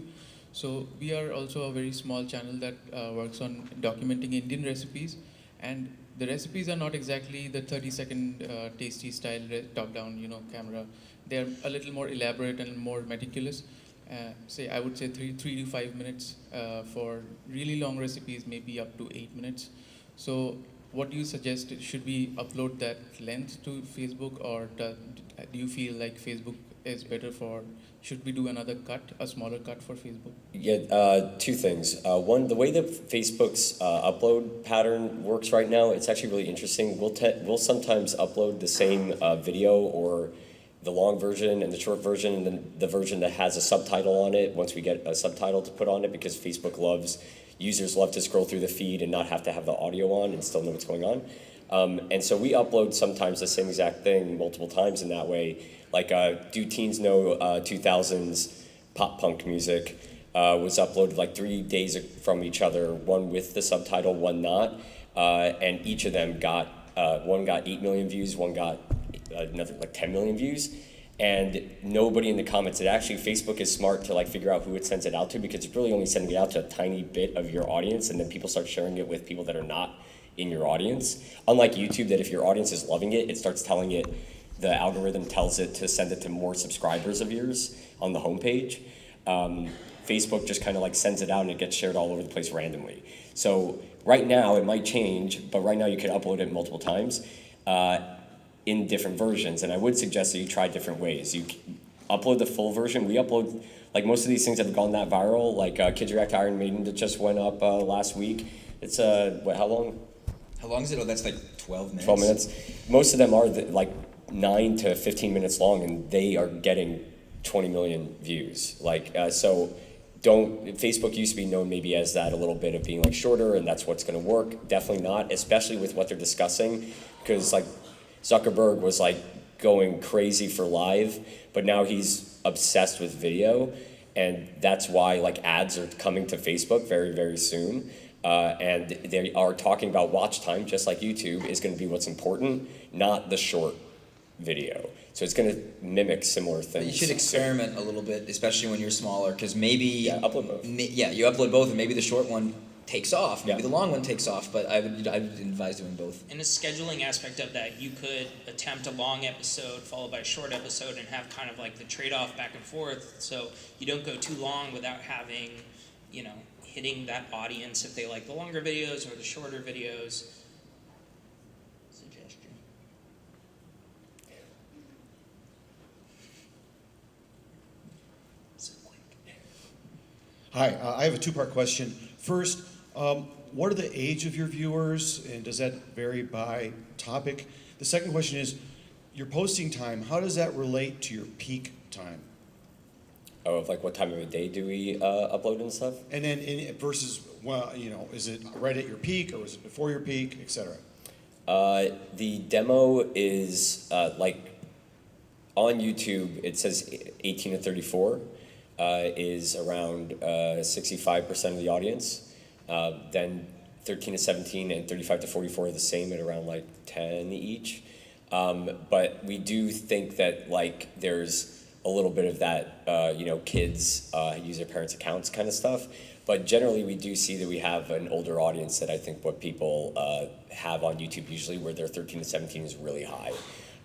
Speaker 11: So we are also a very small channel that works on documenting Indian recipes, and the recipes are not exactly the 30-second tasty style top-down, camera. They're a little more elaborate and more meticulous. I would say 3 to 5 minutes for really long recipes, maybe up to 8 minutes. So what do you suggest? Should we upload that length to Facebook, or do you feel like Facebook is better for? Should we do another cut, a smaller cut for Facebook?
Speaker 3: Yeah, two things. One, the way that Facebook's upload pattern works right now, it's actually really interesting. We'll sometimes upload the same video, or the long version and the short version, and then the version that has a subtitle on it once we get a subtitle to put on it, because Facebook users love to scroll through the feed and not have to have the audio on and still know what's going on. And so we upload sometimes the same exact thing multiple times in that way. Like, Do Teens Know 2000s pop punk music was uploaded like 3 days from each other, one with the subtitle, one not. And each of them got, one got 8 million views, one got another like 10 million views. And nobody in the comments, Facebook is smart to like figure out who it sends it out to, because it's really only sending it out to a tiny bit of your audience, and then people start sharing it with people that are not in your audience. Unlike YouTube, that if your audience is loving it, it starts telling it, the algorithm tells it to send it to more subscribers of yours on the homepage. Facebook just kind of like sends it out and it gets shared all over the place randomly. So right now it might change, but right now you can upload it multiple times in different versions. And I would suggest that you try different ways. You upload the full version. We upload, like most of these things have gone that viral, like Kids React to Iron Maiden that just went up last week. It's, how long?
Speaker 6: How long is it? Oh, that's like 12 minutes.
Speaker 3: 12 minutes. Most of them are like 9 to 15 minutes long, and they are getting 20 million views. So Facebook used to be known maybe as that a little bit of being like shorter, and that's what's going to work. Definitely not, especially with what they're discussing, because like Zuckerberg was like going crazy for live, but now he's obsessed with video, and that's why like ads are coming to Facebook very, very soon. And they are talking about watch time, just like YouTube, is going to be what's important, not the short video. So it's going to mimic similar things.
Speaker 6: But you should experiment a little bit, especially when you're smaller, because maybe
Speaker 3: upload both.
Speaker 6: You upload both, and maybe the short one takes off, maybe
Speaker 3: Yeah.
Speaker 6: the long one takes off. But I would advise doing both.
Speaker 4: In a scheduling aspect of that, you could attempt a long episode followed by a short episode and have kind of like the trade-off back and forth, so you don't go too long without having, hitting that audience if they like the longer videos or the shorter videos. Suggestion. So quick.
Speaker 12: Hi, I have a two-part question. First, what are the age of your viewers, and does that vary by topic? The second question is, your posting time, how does that relate to your peak time?
Speaker 3: Oh, of like what time of the day do we upload and stuff?
Speaker 12: And then versus, is it right at your peak, or is it before your peak, et cetera?
Speaker 3: The demo is like on YouTube, it says 18 to 34 is around 65% of the audience. Then 13 to 17 and 35 to 44 are the same at around like 10 each. But we do think that like there's a little bit of that, kids use their parents' accounts kind of stuff. But generally, we do see that we have an older audience that I think what people have on YouTube usually, where they're 13 to 17, is really high.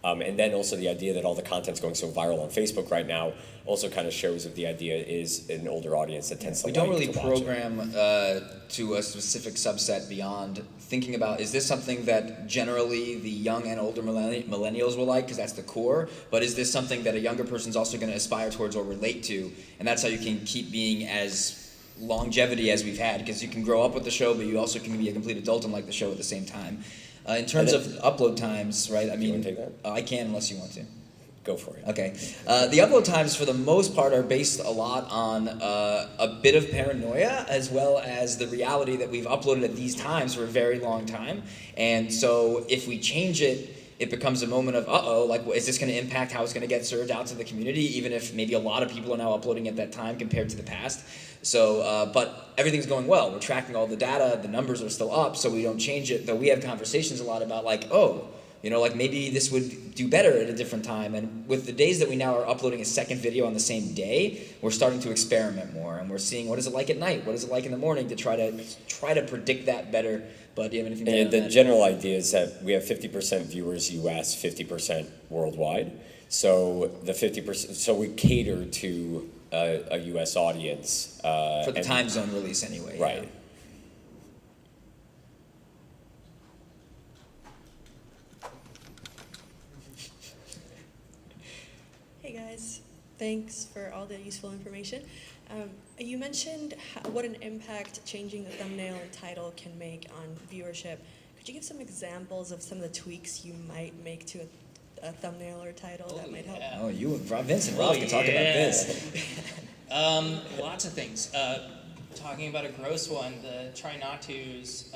Speaker 3: And then also the idea that all the content's going so viral on Facebook right now also kind of shows that the idea is an older audience that tends to
Speaker 6: We
Speaker 3: like
Speaker 6: don't really
Speaker 3: to watch
Speaker 6: program to a specific subset beyond thinking about, is this something that generally the young and older millennials will like, because that's the core, but is this something that a younger person's also going to aspire towards or relate to? And that's how you can keep being as longevity as we've had, because you can grow up with the show, but you also can be a complete adult and like the show at the same time. In terms of upload times, right? I mean,
Speaker 3: you want to take that?
Speaker 6: I can unless you want to.
Speaker 3: Go for it.
Speaker 6: Okay. The upload times, for the most part, are based a lot on a bit of paranoia, as well as the reality that we've uploaded at these times for a very long time. And so if we change it, it becomes a moment of, like, is this going to impact how it's going to get served out to the community, even if maybe a lot of people are now uploading at that time compared to the past. So, but everything's going well. We're tracking all the data. The numbers are still up, so we don't change it. Though we have conversations a lot about, like, like maybe this would do better at a different time. And with the days that we now are uploading a second video on the same day, we're starting to experiment more, and we're seeing what is it like at night, what is it like in the morning, to try to predict that better. But do you have anything to add on
Speaker 3: the
Speaker 6: that?
Speaker 3: general idea is that we have 50% viewers US, 50% worldwide. So the 50%, so we cater to a US audience.
Speaker 6: For the time zone release anyway.
Speaker 3: Right.
Speaker 6: Yeah.
Speaker 13: Hey guys, thanks for all the useful information. You mentioned what an impact changing the thumbnail and title can make on viewership. Could you give some examples of some of the tweaks you might make to a thumbnail or title that might help?
Speaker 6: Oh, you and Vincent Roth can talk about this.
Speaker 4: Lots of things. Talking about a gross one, the try not to's.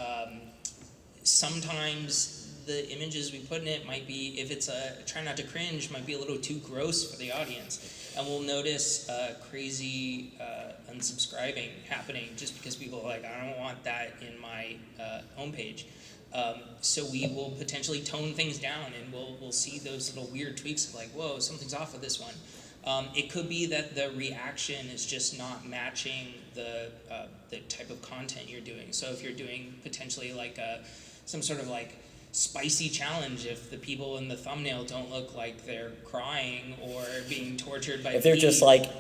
Speaker 4: Sometimes the images we put in it might be, if it's a try not to cringe, might be a little too gross for the audience. And we'll notice crazy unsubscribing happening just because people are like, I don't want that in my homepage. So we will potentially tone things down, and we'll see those little weird tweaks of like, whoa, something's off with this one. It could be that the reaction is just not matching the type of content you're doing. So if you're doing potentially like a some sort of like spicy challenge if the people in the thumbnail don't look like they're crying or being tortured by
Speaker 3: If they're just like,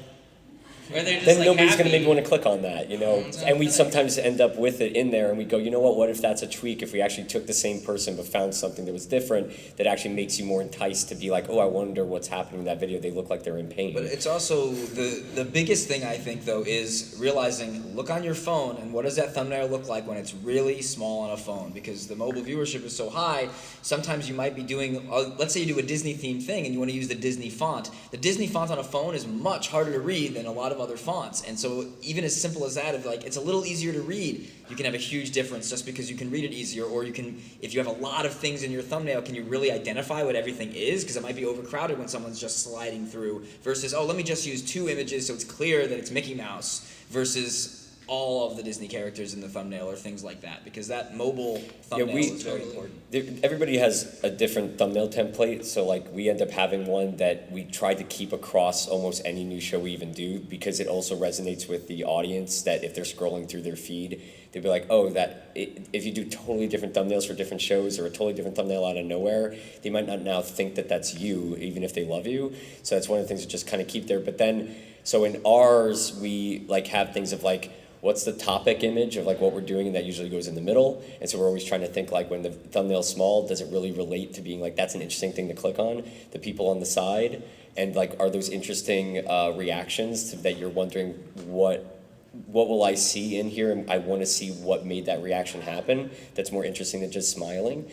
Speaker 3: then
Speaker 4: like
Speaker 3: nobody's going to
Speaker 4: happy.
Speaker 3: maybe want to click on that, you know?
Speaker 4: Exactly.
Speaker 3: And we sometimes end up with it in there and we go, you know what if that's a tweak, if we actually took the same person but found something that was different that actually makes you more enticed to be like, oh, I wonder what's happening in that video, they look like they're in pain.
Speaker 6: But it's also, the biggest thing I think though is realizing, look on your phone and what does that thumbnail look like when it's really small on a phone, because the mobile viewership is so high, sometimes you might be doing, let's say you do a Disney themed thing and you want to use the Disney font. The Disney font on a phone is much harder to read than a lot of other fonts, and so even as simple as that, of like it's a little easier to read, you can have a huge difference just because you can read it easier, or you can, if you have a lot of things in your thumbnail, can you really identify what everything is, because it might be overcrowded when someone's just sliding through, versus, oh, let me just use 2 images so it's clear that it's Mickey Mouse, versus all of the Disney characters in the thumbnail or things like that, because that mobile thumbnail is very important.
Speaker 3: Everybody has a different thumbnail template, so like we end up having one that we try to keep across almost any new show we even do, because it also resonates with the audience, that if they're scrolling through their feed, they'd be like, oh, if you do totally different thumbnails for different shows or a totally different thumbnail out of nowhere, they might not now think that that's you, even if they love you. So that's one of the things to just kind of keep there. But then, so in ours, we like have things of like, what's the topic image of like what we're doing, and that usually goes in the middle. And so we're always trying to think like, when the thumbnail's small, does it really relate to being like, that's an interesting thing to click on? The people on the side, and like, are those interesting reactions that you're wondering what will I see in here? And I want to see what made that reaction happen. That's more interesting than just smiling.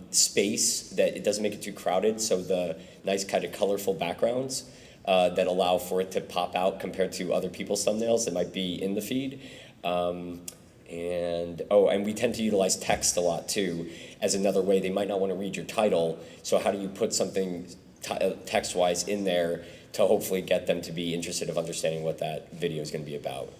Speaker 3: Space, that it doesn't make it too crowded, so the nice kind of colorful backgrounds that allow for it to pop out compared to other people's thumbnails that might be in the feed. And we tend to utilize text a lot too as another way. They might not want to read your title, so how do you put something text-wise in there to hopefully get them to be interested of understanding what that video is going to be about?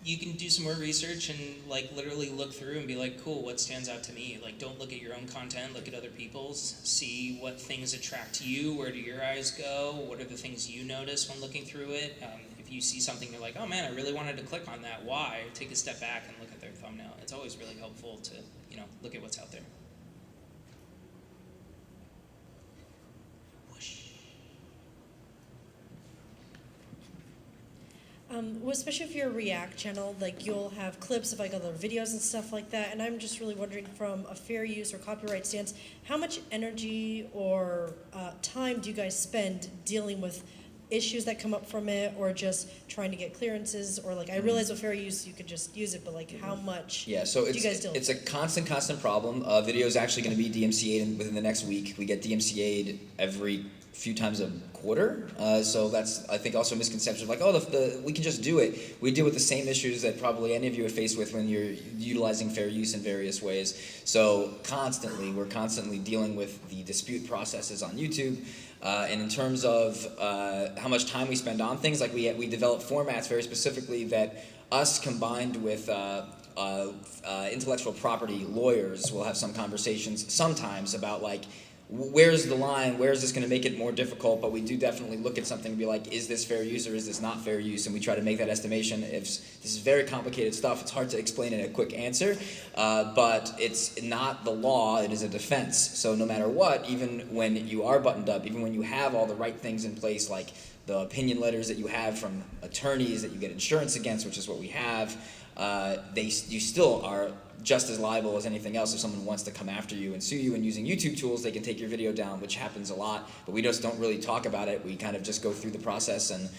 Speaker 4: You can do some more research and like literally look through and be like, cool, what stands out to me? Like, don't look at your own content, look at other people's, see what things attract you, where do your eyes go, what are the things you notice when looking through it. If you see something you're like, oh man, I really wanted to click on that, why? Take a step back and look at their thumbnail. It's always really helpful to, look at what's out there.
Speaker 13: Well, especially if you're a React channel, like you'll have clips of like other videos and stuff like that, and I'm just really wondering, from a fair use or copyright stance, how much energy or time do you guys spend dealing with issues that come up from it, or just trying to get clearances, or like, I realize with fair use you could just use it, but like how much
Speaker 6: do you guys deal with? It's a constant problem. Video is actually going to be DMCA'd within the next week. We get DMCA'd every few times a quarter, so that's, I think, also a misconception of like, oh, we can just do it. We deal with the same issues that probably any of you are faced with when you're utilizing fair use in various ways. So we're constantly dealing with the dispute processes on YouTube. And in terms of how much time we spend on things, like we develop formats very specifically that us combined with intellectual property lawyers will have some conversations sometimes about like, where's the line, where is this going to make it more difficult, but we do definitely look at something and be like, is this fair use or is this not fair use, and we try to make that estimation. This is very complicated stuff, it's hard to explain in a quick answer, but it's not the law, it is a defense. So no matter what, even when you are buttoned up, even when you have all the right things in place, like the opinion letters that you have from attorneys that you get insurance against, which is what we have, you still are just as liable as anything else. If someone wants to come after you and sue you, and using YouTube tools, they can take your video down, which happens a lot, but we just don't really talk about it. We kind of just go through the process, and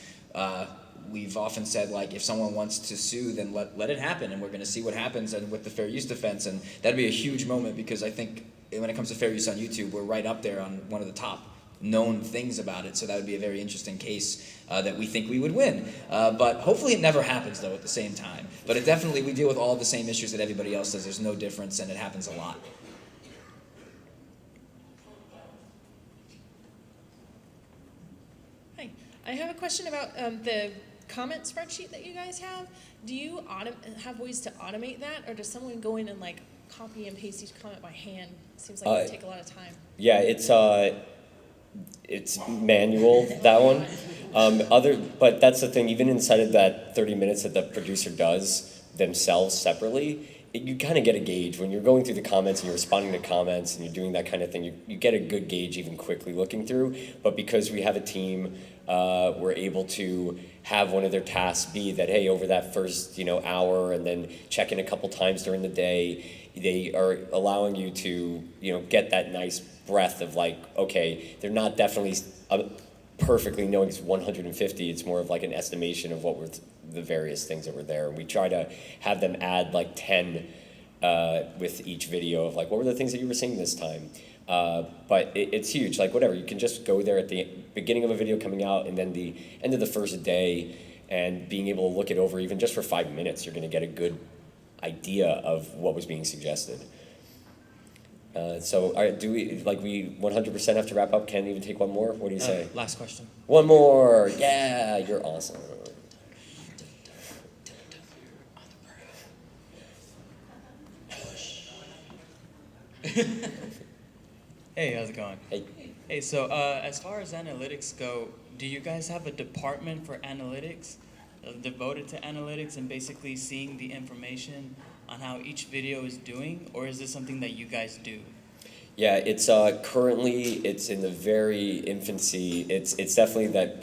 Speaker 6: we've often said, like, if someone wants to sue, then let it happen, and we're going to see what happens, and with the fair use defense, and that'd be a huge moment, because I think when it comes to fair use on YouTube, we're right up there on one of the top known things about it, so that would be a very interesting case that we think we would win. But hopefully it never happens, though, at the same time. But it definitely, we deal with all the same issues that everybody else does. There's no difference, and it happens a lot.
Speaker 14: Hi, I have a question about the comment spreadsheet that you guys have. Do you have ways to automate that, or does someone go in and like copy and paste each comment by hand? Seems like it would take a lot of time.
Speaker 3: Yeah, it's manual, that one. But that's the thing, even inside of that 30 minutes that the producer does themselves separately, you kind of get a gauge when you're going through the comments and you're responding to comments and you're doing that kind of thing. You get a good gauge even quickly looking through. But because we have a team, we're able to have one of their tasks be that, hey, over that first hour, and then check in a couple times during the day, they are allowing you to get that nice breath of like, okay, they're not definitely perfectly knowing it's 150. It's more of like an estimation of what were the various things that were there. And we try to have them add like 10 with each video of like, what were the things that you were seeing this time? But it's huge, like whatever, you can just go there at the beginning of a video coming out and then the end of the first day and being able to look it over even just for 5 minutes, you're gonna get a good idea of what was being suggested. So all right, do we 100% have to wrap up? Can even take one more? What do you say?
Speaker 6: Last question.
Speaker 3: One more, yeah, you're awesome.
Speaker 15: Hey, how's it going?
Speaker 3: Hey.
Speaker 15: Hey, so as far as analytics go, do you guys have a department for analytics devoted to analytics and basically seeing the information on how each video is doing, or is this something that you guys do?
Speaker 3: Yeah, it's currently it's in the very infancy. It's definitely that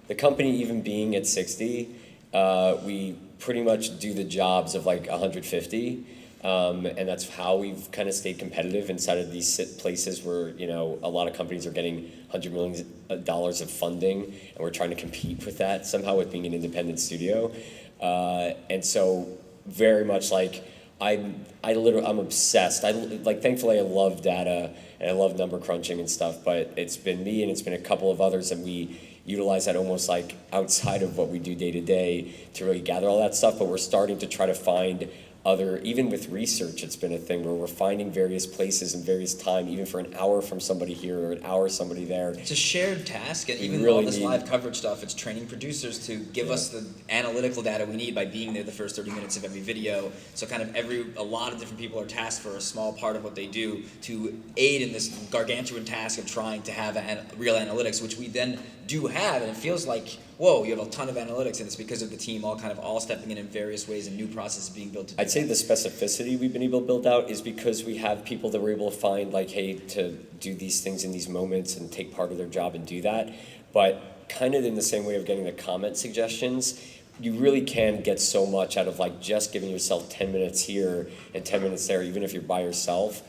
Speaker 3: the company even being at 60, we pretty much do the jobs of like 150. And that's how we've kind of stayed competitive inside of these places where, a lot of companies are getting $100 million of funding, and we're trying to compete with that somehow with being an independent studio. And so very much like, I'm obsessed. Thankfully I love data and I love number crunching and stuff, but it's been me and it's been a couple of others, and we utilize that almost like outside of what we do day to day to really gather all that stuff. But we're starting to try to find even with research, it's been a thing where we're finding various places and various time, even for an hour from somebody here or an hour somebody there.
Speaker 6: It's a shared task, and even
Speaker 3: really
Speaker 6: all this live coverage stuff, it's training producers to give us the analytical data we need by being there the first 30 minutes of every video. So kind of a lot of different people are tasked for a small part of what they do to aid in this gargantuan task of trying to have real analytics, which we then do have, and it feels like, whoa, you have a ton of analytics, and it's because of the team all stepping in various ways and new processes being built to do
Speaker 3: I'd say the specificity we've been able to build out is because we have people that we're able to find, like, hey, to do these things in these moments and take part of their job and do that. But kind of in the same way of getting the comment suggestions, you really can get so much out of like just giving yourself 10 minutes here and 10 minutes there, even if you're by yourself,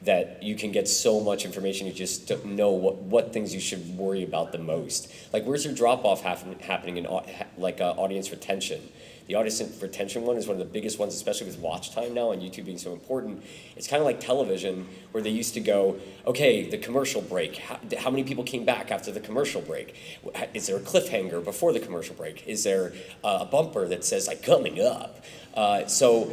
Speaker 3: that you can get so much information. You just don't know what things you should worry about the most. Like, where's your drop-off happening in audience retention? The audience retention one is one of the biggest ones, especially with watch time now and YouTube being so important. It's kind of like television, where they used to go, okay, the commercial break, how many people came back after the commercial break? Is there a cliffhanger before the commercial break? Is there a bumper that says, like, coming up? So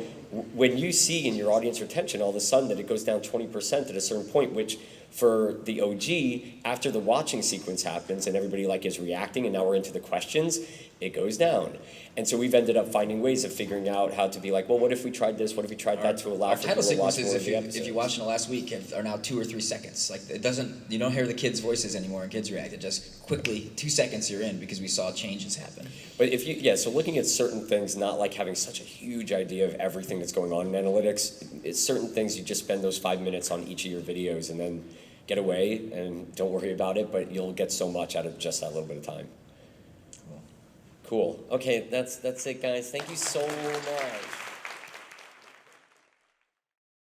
Speaker 3: when you see in your audience retention all of a sudden that it goes down 20% at a certain point, which for the OG, after the watching sequence happens and everybody is reacting and now we're into the questions, it goes down. And so we've ended up finding ways of figuring out how to be like, well, what if we tried this? What if we tried that to allow for people to watch more of the episodes?
Speaker 6: If you watched in the last week, are now 2 or 3 seconds. Like, you don't hear the kids' voices anymore and kids react. It just quickly, 2 seconds you're in, because we saw changes happen.
Speaker 3: But so looking at certain things, not like having such a huge idea of everything that's going on in analytics, it's certain things you just spend those 5 minutes on each of your videos and then get away and don't worry about it, but you'll get so much out of just that little bit of time. Cool. Okay, that's it, guys. Thank you so much.